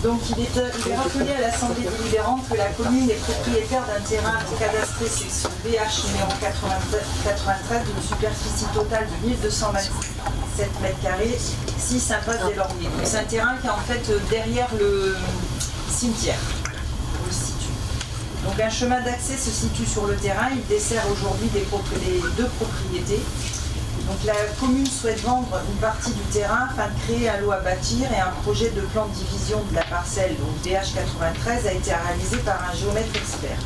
Donc il est rappelé à l'Assemblée délibérante que la commune est propriétaire d'un terrain cadastré section BH numéro 93 d'une superficie totale de 1227 m², 6 impasse des Lauriers. Donc c'est un terrain qui est en fait derrière le cimetière. On le situe. Donc un chemin d'accès se situe sur le terrain, il dessert aujourd'hui les deux propriétés. Donc la commune souhaite vendre une partie du terrain afin de créer un lot à bâtir et un projet de plan de division de la parcelle, donc DH93, a été réalisé par un géomètre expert.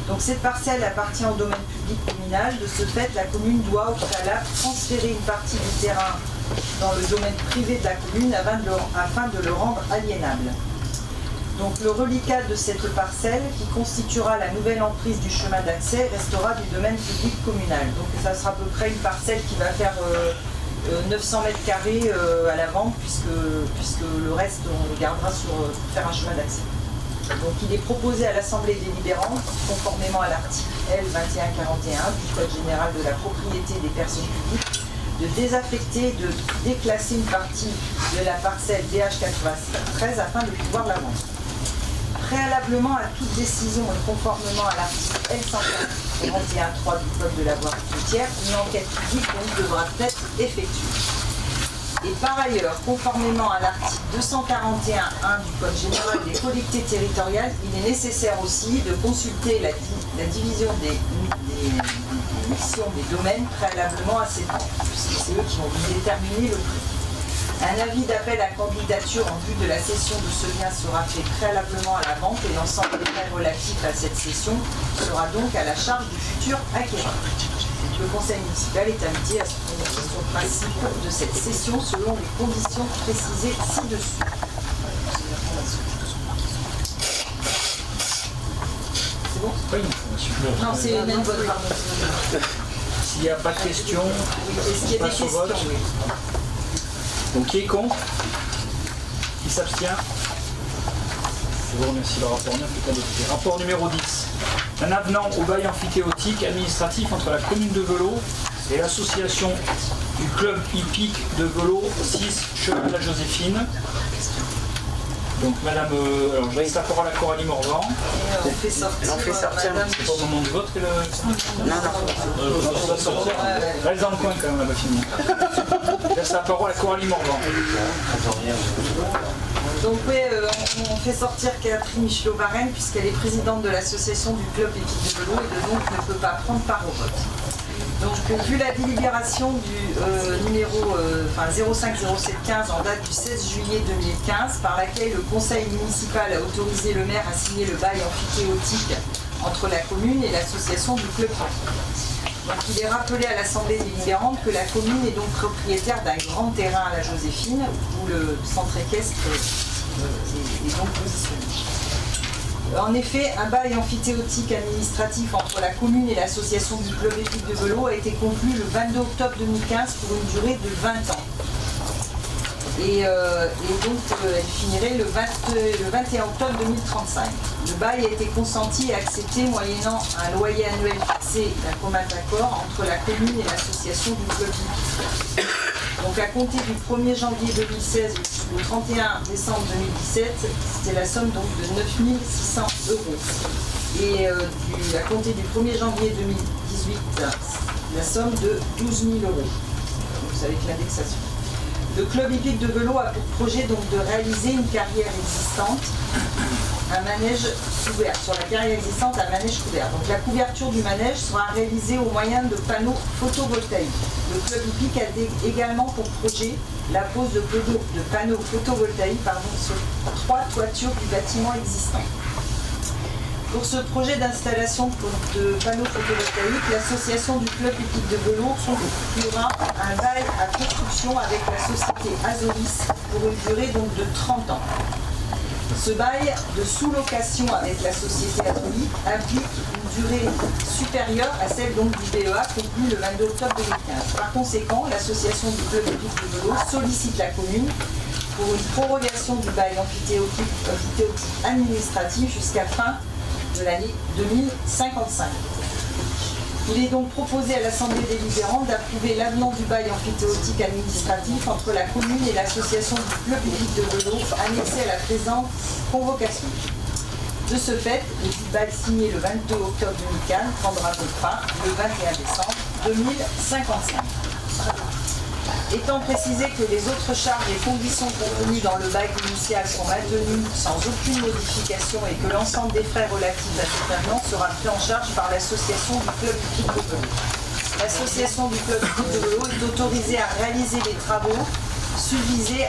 Donc cette parcelle appartient au domaine public communal. De ce fait, la commune doit au préalable transférer une partie du terrain dans le domaine privé de la commune afin de le rendre aliénable. Donc le reliquat de cette parcelle, qui constituera la nouvelle emprise du chemin d'accès, restera du domaine public communal. Donc ça sera à peu près une parcelle qui va faire 900 m² à la vente, puisque le reste on le gardera pour faire un chemin d'accès. Donc il est proposé à l'Assemblée délibérante, conformément à l'article L2141 du Code général de la propriété des personnes publiques, de désaffecter, de déclasser une partie de la parcelle DH93 afin de pouvoir la vendre. Préalablement à toute décision et conformément à l'article L141.3 du Code de la voirie routière, une enquête publique donc devra être effectuée. Et par ailleurs, conformément à l'article 241.1 du Code général des collectivités territoriales, il est nécessaire aussi de consulter la division des missions des domaines préalablement à cette vente, puisque c'est eux qui vont déterminer le prix. Un avis d'appel à candidature en vue de la cession de ce bien sera fait préalablement à la vente et l'ensemble des frais relatifs à cette cession sera donc à la charge du futur acquéreur. Le conseil municipal est invité à se prononcer sur le principe de cette cession selon les conditions précisées ci-dessus. C'est bon? C'est pas une information. Non, c'est une bonne pardon. S'il n'y a pas de questions, Est-ce qu'il y a des passe au questions? vote. Donc qui est contre? Qui s'abstient? Je vous remercie, le rapport 9 est adopté. Rapport numéro 10. Un avenant au bail emphytéotique administratif entre la commune de Velot et l'association du club hippique de Velot 6 Chemin de la Joséphine. Donc madame, alors je laisse la parole à Coralie Morvan. On fait sortir, madame. C'est pas au moment du vote que le... Reste dans le coin quand même, on n'a pas fini. Je laisse la parole à Coralie Morvan. Donc oui, on fait sortir Catherine Michelot-Varenne puisqu'elle est présidente de l'association du club hippique de Velot et donc ne peut pas prendre part au vote. Donc vu la délibération du numéro 050715 en date du 16 juillet 2015 par laquelle le conseil municipal a autorisé le maire à signer le bail emphytéotique entre la commune et l'association du club hippique. Donc il est rappelé à l'assemblée délibérante que la commune est donc propriétaire d'un grand terrain à la Joséphine où le centre équestre est donc positionné. En effet, un bail emphytéotique administratif entre la commune et l'association du club hippique de Velot a été conclu le 22 octobre 2015 pour une durée de 20 ans. Et donc elle finirait le 21 octobre 2035. Le bail a été consenti et accepté moyennant un loyer annuel fixé d'un commun accord entre la commune et l'association du club hippique. Donc à compter du 1er janvier 2016 au 31 décembre 2017, c'était la somme donc de 9 600 €. Et à compter du 1er janvier 2018, la somme de 12 000 €. Donc avec l'indexation. Le club hippique de Velot a pour projet donc de réaliser une carrière existante, un manège couvert. Sur la carrière existante, un manège couvert. Donc la couverture du manège sera réalisée au moyen de panneaux photovoltaïques. Le club hippique a également pour projet la pose de panneaux photovoltaïques sur 3 toitures du bâtiment existant. Pour ce projet d'installation de panneaux photovoltaïques, l'association du club hippique de Velot conclura un bail à construction avec la société Azolis pour une durée donc de 30 ans. Ce bail de sous-location avec la société Azolis implique une durée supérieure à celle donc du BEA conclu le 22 octobre 2015. Par conséquent, l'association du club hippique de Velot sollicite la commune pour une prorogation du bail emphytéotique administratif jusqu'à fin de l'année 2055. Il est donc proposé à l'Assemblée délibérante d'approuver l'avenant du bail emphytéotique administratif entre la commune et l'association du club hippique de Velot annexé à la présente convocation. De ce fait, le bail signé le 22 octobre 2015 prendra donc fin le 21 décembre 2055. Étant précisé que les autres charges et conditions contenues dans le bail initial sont maintenues sans aucune modification et que l'ensemble des frais relatifs à cet avenant sera pris en charge par l'association du club hippique de Velot. L'association du club hippique de Velot est autorisée à réaliser des travaux subvisés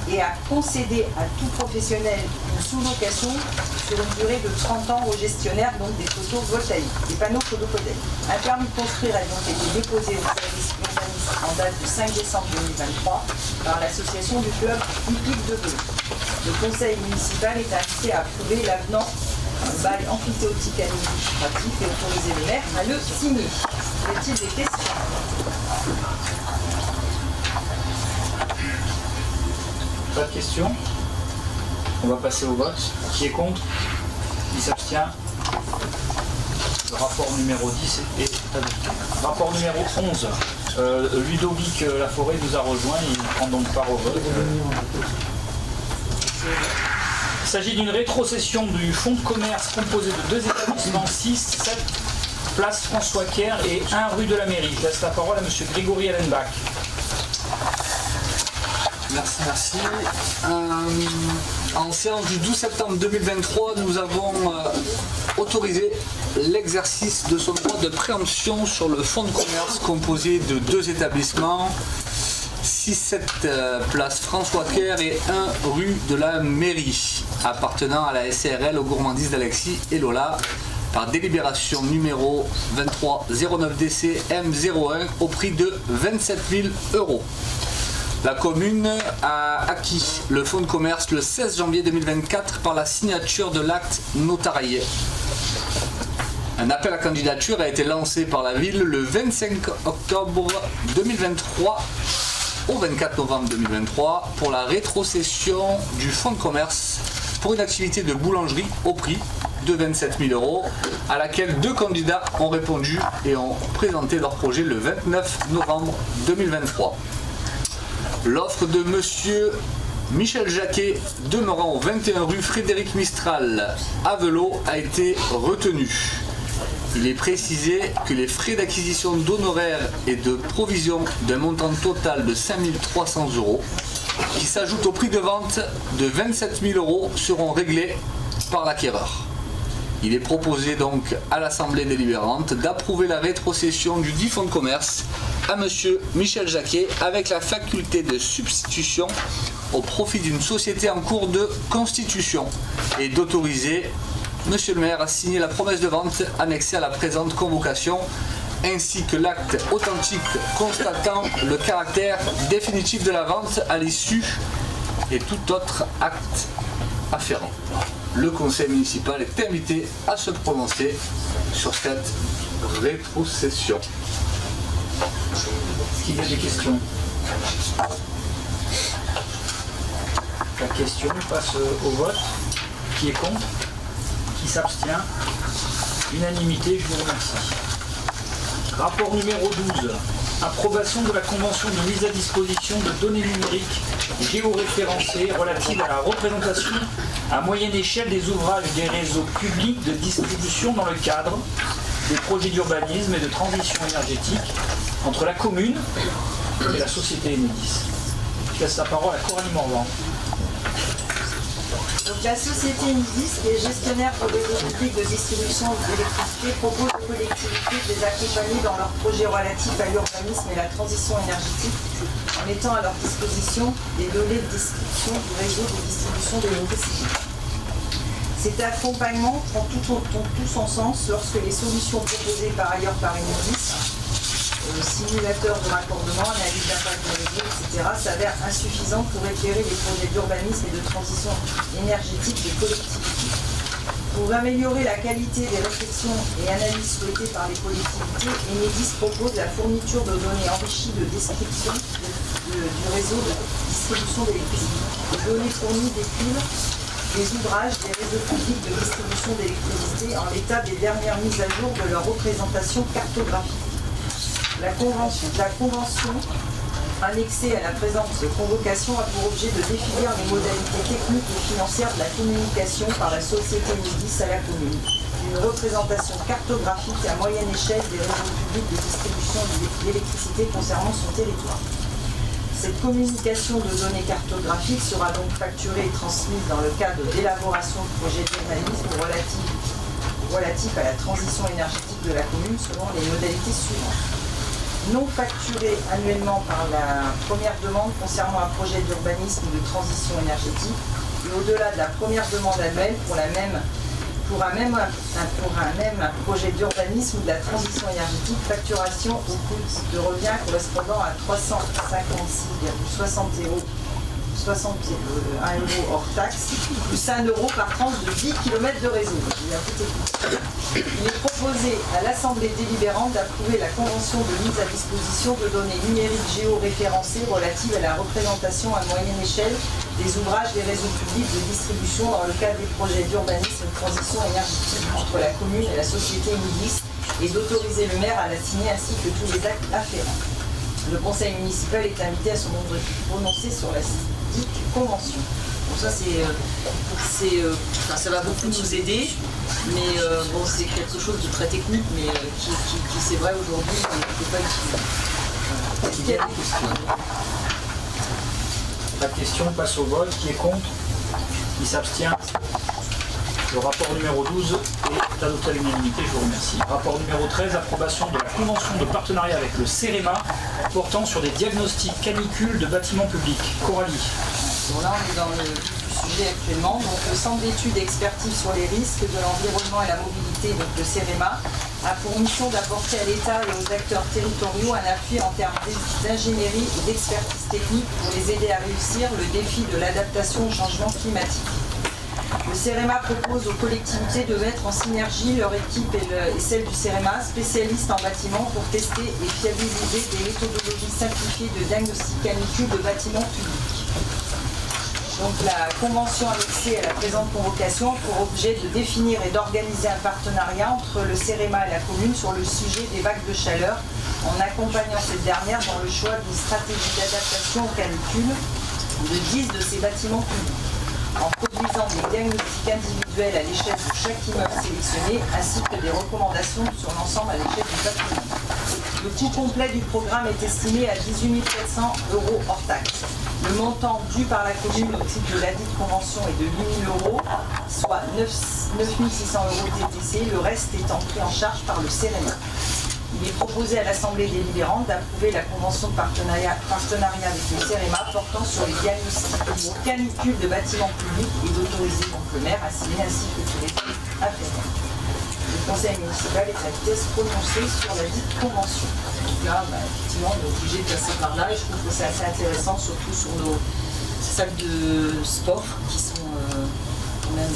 et à concéder à tout professionnel une sous-location sur une durée de 30 ans au gestionnaire donc des panneaux photovoltaïques. Un permis de construire a donc été déposé au service urbanisme en date du 5 décembre 2023 par l'association du club hippique de Velot. Le conseil municipal est invité à approuver l'avenant du bail emphytéotique administratif et autoriser le maire à le signer. Y a-t-il des questions ? Pas de questions. On va passer au vote. Qui est contre? Qui s'abstient? Le rapport numéro 10 est adopté. Rapport numéro 11. Ludovic Laforêt nous a rejoint. Il prend donc part au vote. Il s'agit d'une rétrocession du fonds de commerce composé de 2 établissements 6, 7 place François Kerr et 1 rue de la Mairie. Je laisse la parole à M. Grégory Allenbach. Merci. En séance du 12 septembre 2023, nous avons autorisé l'exercice de son droit de préemption sur le fonds de commerce composé de 2 établissements, 6-7 place François Kerr et 1 rue de la Mairie, appartenant à la SARL aux gourmandises d'Alexis et Lola, par délibération numéro 2309 DC M01 au prix de 27 000 €. La commune a acquis le fonds de commerce le 16 janvier 2024 par la signature de l'acte notarié. Un appel à candidature a été lancé par la ville le 25 octobre 2023 au 24 novembre 2023 pour la rétrocession du fonds de commerce pour une activité de boulangerie au prix de 27 000 €, à laquelle 2 candidats ont répondu et ont présenté leur projet le 29 novembre 2023. L'offre de monsieur Michel Jacquet, demeurant au 21 rue Frédéric Mistral, à Velot, a été retenue. Il est précisé que les frais d'acquisition d'honoraires et de provision d'un montant total de 5 300 €, qui s'ajoutent au prix de vente de 27 000 € seront réglés par l'acquéreur. Il est proposé donc à l'Assemblée délibérante d'approuver la rétrocession du dit fonds de commerce à monsieur Michel Jacquet avec la faculté de substitution au profit d'une société en cours de constitution et d'autoriser monsieur le maire à signer la promesse de vente annexée à la présente convocation ainsi que l'acte authentique constatant le caractère définitif de la vente à l'issue et tout autre acte afférent. Le conseil municipal est invité à se prononcer sur cette rétrocession. Est-ce qu'il y a des questions? La question passe au vote. Qui est contre? Qui s'abstient? Unanimité, je vous remercie. Rapport numéro 12. Approbation de la convention de mise à disposition de données numériques géoréférencées relatives à la représentation à moyenne échelle des ouvrages des réseaux publics de distribution dans le cadre des projets d'urbanisme et de transition énergétique entre la commune et la société Enedis. Je laisse la parole à Coralie Morvan. Donc, la société Enedis, qui est gestionnaire pour les réseaux publics de distribution d'électricité, propose aux collectivités de les accompagner dans leurs projets relatifs à l'urbanisme et la transition énergétique en mettant à leur disposition des données de description du réseau de distribution d'électricité. Cet accompagnement prend tout son sens lorsque les solutions proposées par ailleurs par Enedis, simulateur de raccordement, analyse d'impact de réseau, etc., s'avèrent insuffisants pour éclairer les projets d'urbanisme et de transition énergétique des collectivités. Pour améliorer la qualité des réflexions et analyses souhaitées par les collectivités, Enedis propose la fourniture de données enrichies de description du réseau de distribution d'électricité. Les données fournies décrivent les ouvrages des réseaux publics de distribution d'électricité en l'état des dernières mises à jour de leur représentation cartographique. La convention annexée à la présente convocation a pour objet de définir les modalités techniques et financières de la communication par la société Enedis à la commune, une représentation cartographique à moyenne échelle des réseaux publics de distribution d'électricité concernant son territoire. Cette communication de données cartographiques sera donc facturée et transmise dans le cadre d'élaboration de projets d'urbanisme relatifs à la transition énergétique de la commune selon les modalités suivantes. Non facturé annuellement par la première demande concernant un projet d'urbanisme ou de transition énergétique et au-delà de la première demande annuelle pour un même projet d'urbanisme ou de la transition énergétique, facturation au coût de revient correspondant à 356,60 € 61 € hors taxe, plus 1 € par tranche de 10 km de réseau. Il est proposé à l'Assemblée délibérante d'approuver la convention de mise à disposition de données numériques géoréférencées relatives à la représentation à moyenne échelle des ouvrages des réseaux publics de distribution dans le cadre des projets d'urbanisme et de transition énergétique entre la commune et la société Enedis et d'autoriser le maire à la signer ainsi que tous les actes afférents. Le conseil municipal est invité à se prononcer sur la dite convention. Bon, ça ça va beaucoup nous aider, mais bon, c'est quelque chose de très technique, mais qui c'est vrai aujourd'hui, n'est pas utile. Il y a des questions. Pas de questions, on passe au vote. Qui est contre? Qui s'abstient? Le rapport numéro 12 est adopté à l'unanimité, je vous remercie. Rapport numéro 13, approbation de la convention de partenariat avec le CEREMA portant sur des diagnostics canicules de bâtiments publics. Coralie. Bon, là, on est dans le sujet actuellement. Donc, le Centre d'études et expertise sur les risques de l'environnement et la mobilité, donc le CEREMA, a pour mission d'apporter à l'État et aux acteurs territoriaux un appui en termes d'ingénierie et d'expertise technique pour les aider à réussir le défi de l'adaptation au changement climatique. Le CEREMA propose aux collectivités de mettre en synergie leur équipe et celle du CEREMA, spécialistes en bâtiment, pour tester et fiabiliser des méthodologies simplifiées de diagnostic canicule de bâtiments publics. Donc la convention annexée à la présente convocation a pour objet de définir et d'organiser un partenariat entre le CEREMA et la commune sur le sujet des vagues de chaleur, en accompagnant cette dernière dans le choix d'une stratégie d'adaptation aux canicules de 10 de ces bâtiments publics, en produisant des diagnostics individuels à l'échelle de chaque immeuble sélectionné, ainsi que des recommandations sur l'ensemble à l'échelle du patrimoine. Le coût complet du programme est estimé à 18 400 € hors taxe. Le montant dû par la commune au titre de ladite convention est de 8 000 €, soit 9 600 € TTC, le reste étant pris en charge par le CEREMA. Il est proposé à l'Assemblée délibérante d'approuver la convention de partenariat avec le CEREMA portant sur les diagnostics canicules de bâtiments publics et d'autoriser donc le maire à signer ainsi que tous les afférents. Le conseil municipal est invité à se prononcer sur la dite convention. Donc là, effectivement, on est obligé de passer par là et je trouve que c'est assez intéressant, surtout sur nos salles de sport qui sont quand même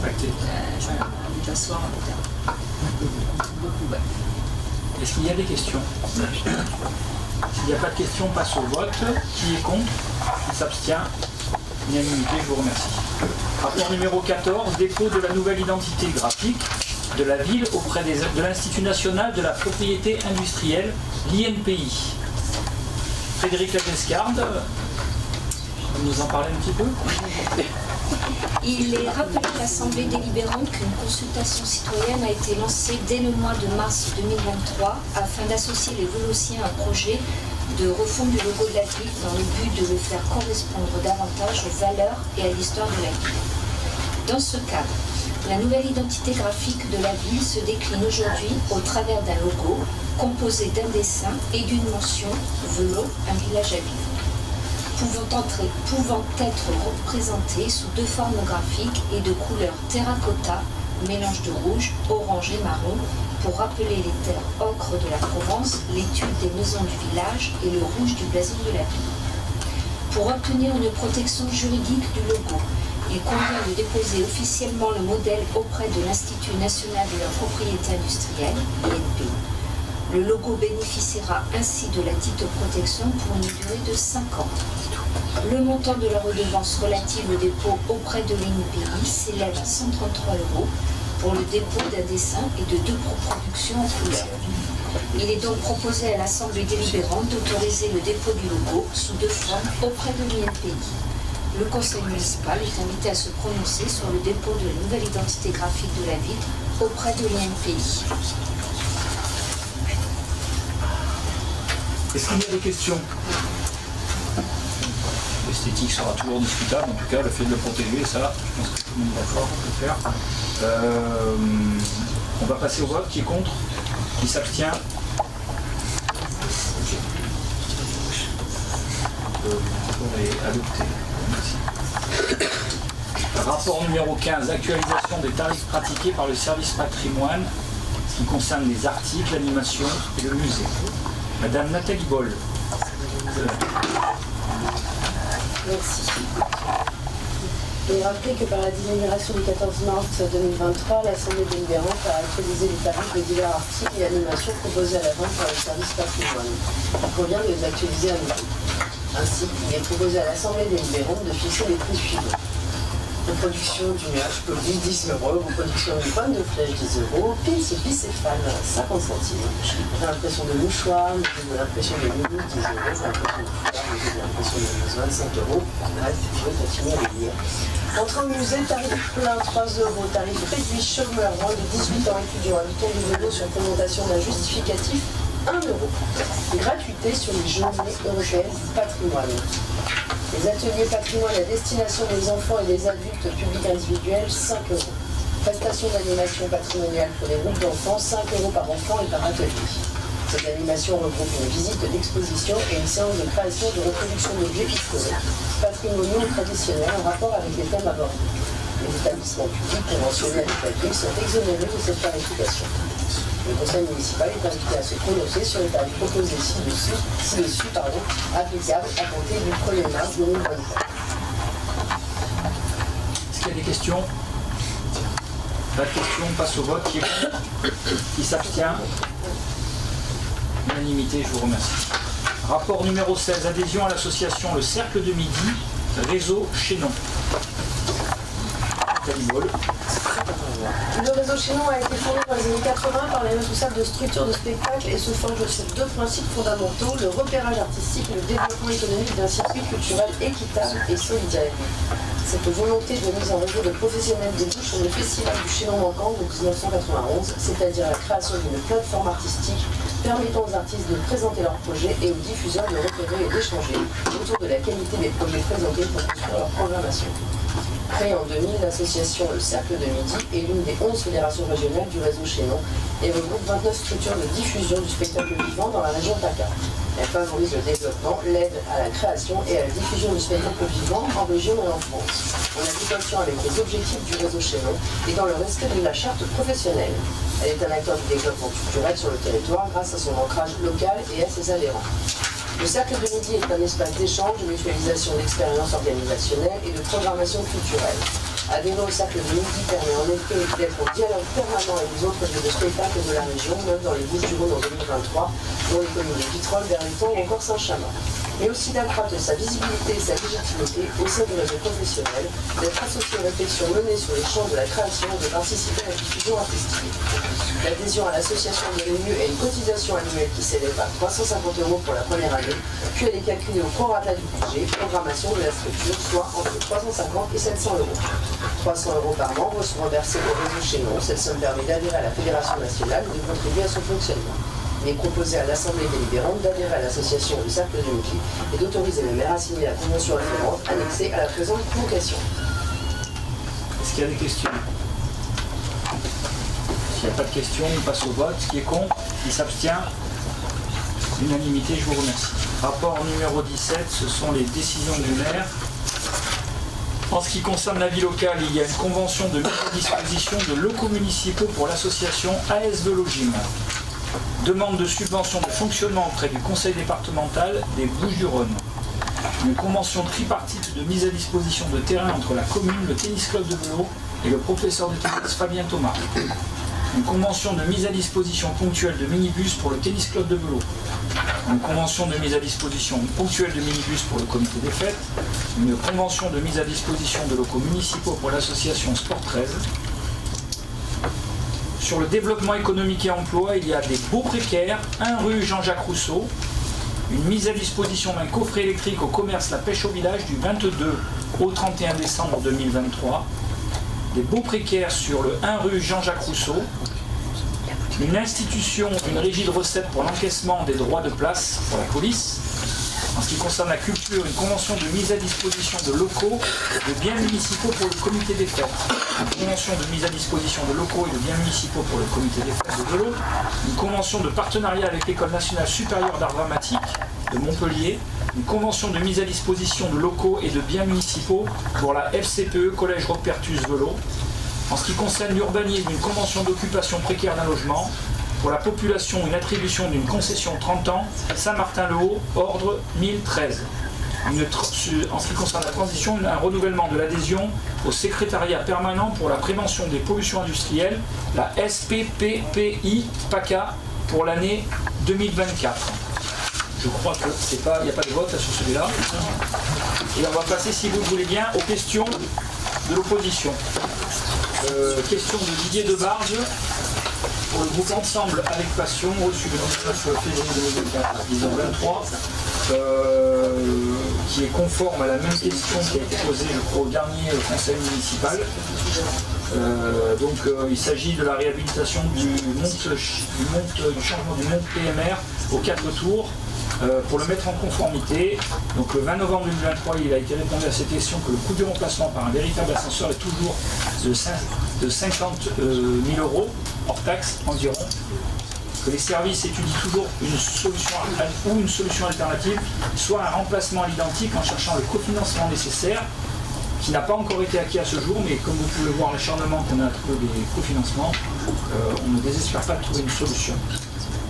impactées. Les passoires en terre. Beaucoup, ouais. Est-ce qu'il y a des questions? S'il n'y a pas de questions, on passe au vote. Qui est contre? Qui s'abstient? Unanimité, je vous remercie. Rapport numéro 14, dépôt de la nouvelle identité graphique de la ville auprès de l'Institut national de la propriété industrielle, l'INPI. Frédéric Lagescarde, vous nous en parler un petit peu? Il est rappelé à l'Assemblée délibérante qu'une consultation citoyenne a été lancée dès le mois de mars 2023 afin d'associer les Volossiens à un projet de refonte du logo de la ville dans le but de le faire correspondre davantage aux valeurs et à l'histoire de la ville. Dans ce cadre, la nouvelle identité graphique de la ville se décline aujourd'hui au travers d'un logo composé d'un dessin et d'une mention « Velo, un village à vivre ». Pouvant être représentés sous deux formes graphiques et de couleurs terracotta, mélange de rouge, orange et marron, pour rappeler les terres ocre de la Provence, l'étude des maisons du village et le rouge du blason de la ville. Pour obtenir une protection juridique du logo, il convient de déposer officiellement le modèle auprès de l'Institut national de la propriété industrielle, INPI. Le logo bénéficiera ainsi de la dite protection pour une durée de 5 ans. Le montant de la redevance relative au dépôt auprès de l'INPI s'élève à 133 € pour le dépôt d'un dessin et de 2 reproductions en couleur. Il est donc proposé à l'Assemblée délibérante d'autoriser le dépôt du logo sous 2 formes auprès de l'INPI. Le conseil municipal est invité à se prononcer sur le dépôt de la nouvelle identité graphique de la ville auprès de l'INPI. Est-ce qu'il y a des questions? L'esthétique sera toujours discutable, en tout cas le fait de le protéger, ça, je pense que tout le monde est d'accord, on peut le faire. On va passer au vote. Qui est contre? Qui s'abstient? On est adopté. Merci. Rapport numéro 15, actualisation des tarifs pratiqués par le service patrimoine, ce qui concerne les articles, l'animation et le musée. Madame Nathalie Boll. Merci. Il est rappelé que par la délibération du 14 mars 2023, l'Assemblée délibérante a actualisé les tarifs de divers articles et animations proposés à la vente par le service patrimoine. Il convient de les actualiser à nouveau. Ainsi, il est proposé à l'Assemblée délibérante de fixer les prix suivants. Reproduction du nuage poli 10 €, reproduction d'une pomme de flèche 10 €, pins bicéphale 50 centimes, réimpression de mouchoirs, l'impression de moules 10 €, réimpression de foulard, l'impression de mousse 25 €, bref, vous pouvez continuer à les lire. Entrée au musée, tarif plein 3 €, tarif réduit chômeur, moins de 18 ans étudiant, habitant du vélo sur présentation d'un justificatif 1 €. Gratuité sur les journées européennes du patrimoine. Les ateliers patrimoine à destination des enfants et des adultes publics individuels, 5 €. Prestations d'animation patrimoniale pour les groupes d'enfants, 5 € par enfant et par atelier. Cette animation regroupe une visite d'exposition et une séance de création de reproduction d'objets historiques, patrimoniaux ou traditionnels en rapport avec les thèmes abordés. Les établissements publics conventionnés avec la ville sont exonérés de cette tarification. Le conseil municipal est invité à se prononcer sur les tarifs proposés ci-dessus, applicables à compter du 1er mars 2023. Est-ce qu'il y a des questions? Pas de question, on passe au vote. Qui est contre? Qui s'abstient? Unanimité, je vous remercie. Rapport numéro 16, adhésion à l'association Le Cercle de Midi, réseau Chénon. Le réseau Chénon a été fondé dans les années 80 par les responsables de structures de spectacle et se forge sur deux principes fondamentaux, le repérage artistique et le développement économique d'un circuit culturel équitable et solidaire. Cette volonté de mise en réseau de professionnels débouche sur le festival du Chénon manquant de 1991, c'est-à-dire la création d'une plateforme artistique permettant aux artistes de présenter leurs projets et aux diffuseurs de repérer et d'échanger autour de la qualité des projets présentés pour construire leur programmation. Créée en 2000, l'association Le Cercle de Midi est l'une des 11 fédérations régionales du réseau Chénon et regroupe 29 structures de diffusion du spectacle vivant dans la région PACA. Elle favorise le développement, l'aide à la création et à la diffusion du spectacle vivant en région et en France, en adéquation avec les objectifs du réseau Chénon et dans le respect de la charte professionnelle. Elle est un acteur du développement culturel sur le territoire grâce à son ancrage local et à ses adhérents. Le Cercle de Midi est un espace d'échange, de mutualisation d'expériences organisationnelles et de programmation culturelle. Adhérer au Cercle de Midi permet en effet d'être en dialogue permanent avec les autres lieux de spectacle de la région, même dans les Bouches-du-Rhône en 2023, dont les communes de Vitrolles, Berluton ou encore Saint-Chamond. Mais aussi d'accroître sa visibilité et sa légitimité au sein du réseau professionnel, d'être associé aux réflexions menées sur les champs de la création et de participer à la diffusion artistique. L'adhésion à l'association de l'EMU est une cotisation annuelle qui s'élève à 350 € pour la première année, puis elle est calculée au prorata du budget, programmation de la structure, soit entre 350 et 700 €. 300 € par membre seront versés au réseau Chénon. Cette somme permet d'adhérer à la Fédération nationale et de contribuer à son fonctionnement. Il est proposé à l'Assemblée délibérante d'adhérer à l'association du Cercle de Midi et d'autoriser le maire à signer la convention afférente annexée à la présente convocation. Est-ce qu'il y a des questions? S'il n'y a pas de questions, on passe au vote. Qui est contre? Qui s'abstient? Unanimité, je vous remercie. Rapport numéro 17, ce sont les décisions du maire. En ce qui concerne la vie locale, il y a une convention de mise à disposition de locaux municipaux pour l'association AS Velogym. Demande de subvention de fonctionnement auprès du conseil départemental des Bouches-du-Rhône. Une convention tripartite de mise à disposition de terrain entre la commune, le tennis club de vélo et le professeur de tennis Fabien Thomas. Une convention de mise à disposition ponctuelle de minibus pour le tennis club de vélo. Une convention de mise à disposition ponctuelle de minibus pour le comité des fêtes. Une convention de mise à disposition de locaux municipaux pour l'association Sport 13. Sur le développement économique et emploi, il y a des baux précaires, 1 rue Jean-Jacques Rousseau, une mise à disposition d'un coffret électrique au commerce La Pêche au Village du 22 au 31 décembre 2023, des baux précaires sur le 1 rue Jean-Jacques Rousseau, une institution, une régie de recettes pour l'encaissement des droits de place pour la police. En ce qui concerne la culture, une convention de mise à disposition de locaux et de biens municipaux pour le comité des fêtes. Une convention de mise à disposition de locaux et de biens municipaux pour le comité des fêtes de vélo. Une convention de partenariat avec l'École nationale supérieure d'art dramatique de Montpellier. Une convention de mise à disposition de locaux et de biens municipaux pour la FCPE Collège Roquepertus Vélo. En ce qui concerne l'urbanisme, une convention d'occupation précaire d'un logement. Pour la population, une attribution d'une concession 30 ans, Saint-Martin-le-Haut, ordre 1013. En ce qui concerne la transition, un renouvellement de l'adhésion au secrétariat permanent pour la prévention des pollutions industrielles, la SPPPI PACA, pour l'année 2024. Je crois qu'il n'y a pas de vote là, sur celui-là. Et on va passer, si vous le voulez bien, aux questions de l'opposition. Question de Didier Debarge. Pour le groupe Ensemble avec Passion, reçu le 19 février 2023, qui est conforme à la même question qui a été posée, je crois, au dernier conseil municipal. Il s'agit de la réhabilitation du changement du monte PMR aux 4 tours pour le mettre en conformité. Donc le 20 novembre 2023, il a été répondu à cette question que le coût du remplacement par un véritable ascenseur est toujours de 50 000 € hors taxe environ, que les services étudient toujours une solution alternative, soit un remplacement à l'identique en cherchant le cofinancement nécessaire, qui n'a pas encore été acquis à ce jour, mais comme vous pouvez voir l'acharnement qu'on a à trouver des cofinancements, on ne désespère pas de trouver une solution.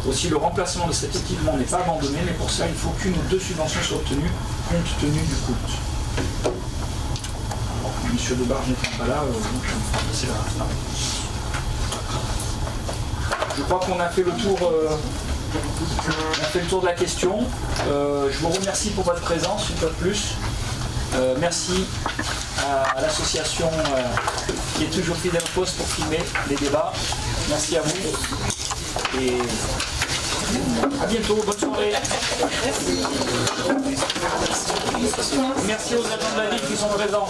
Aussi, le remplacement de cet équipement n'est pas abandonné, mais pour ça, il faut qu'une ou 2 subventions soient obtenues, compte tenu du coût. Monsieur Debarge n'étant pas là, c'est là. Je crois qu'on a fait le tour. On a fait le tour de la question. Je vous remercie pour votre présence une fois de plus. Merci à l'association qui est toujours fidèle au poste pour filmer les débats. Merci à vous. Et à bientôt. Bonne soirée. Merci aux agents de la ville qui sont présents.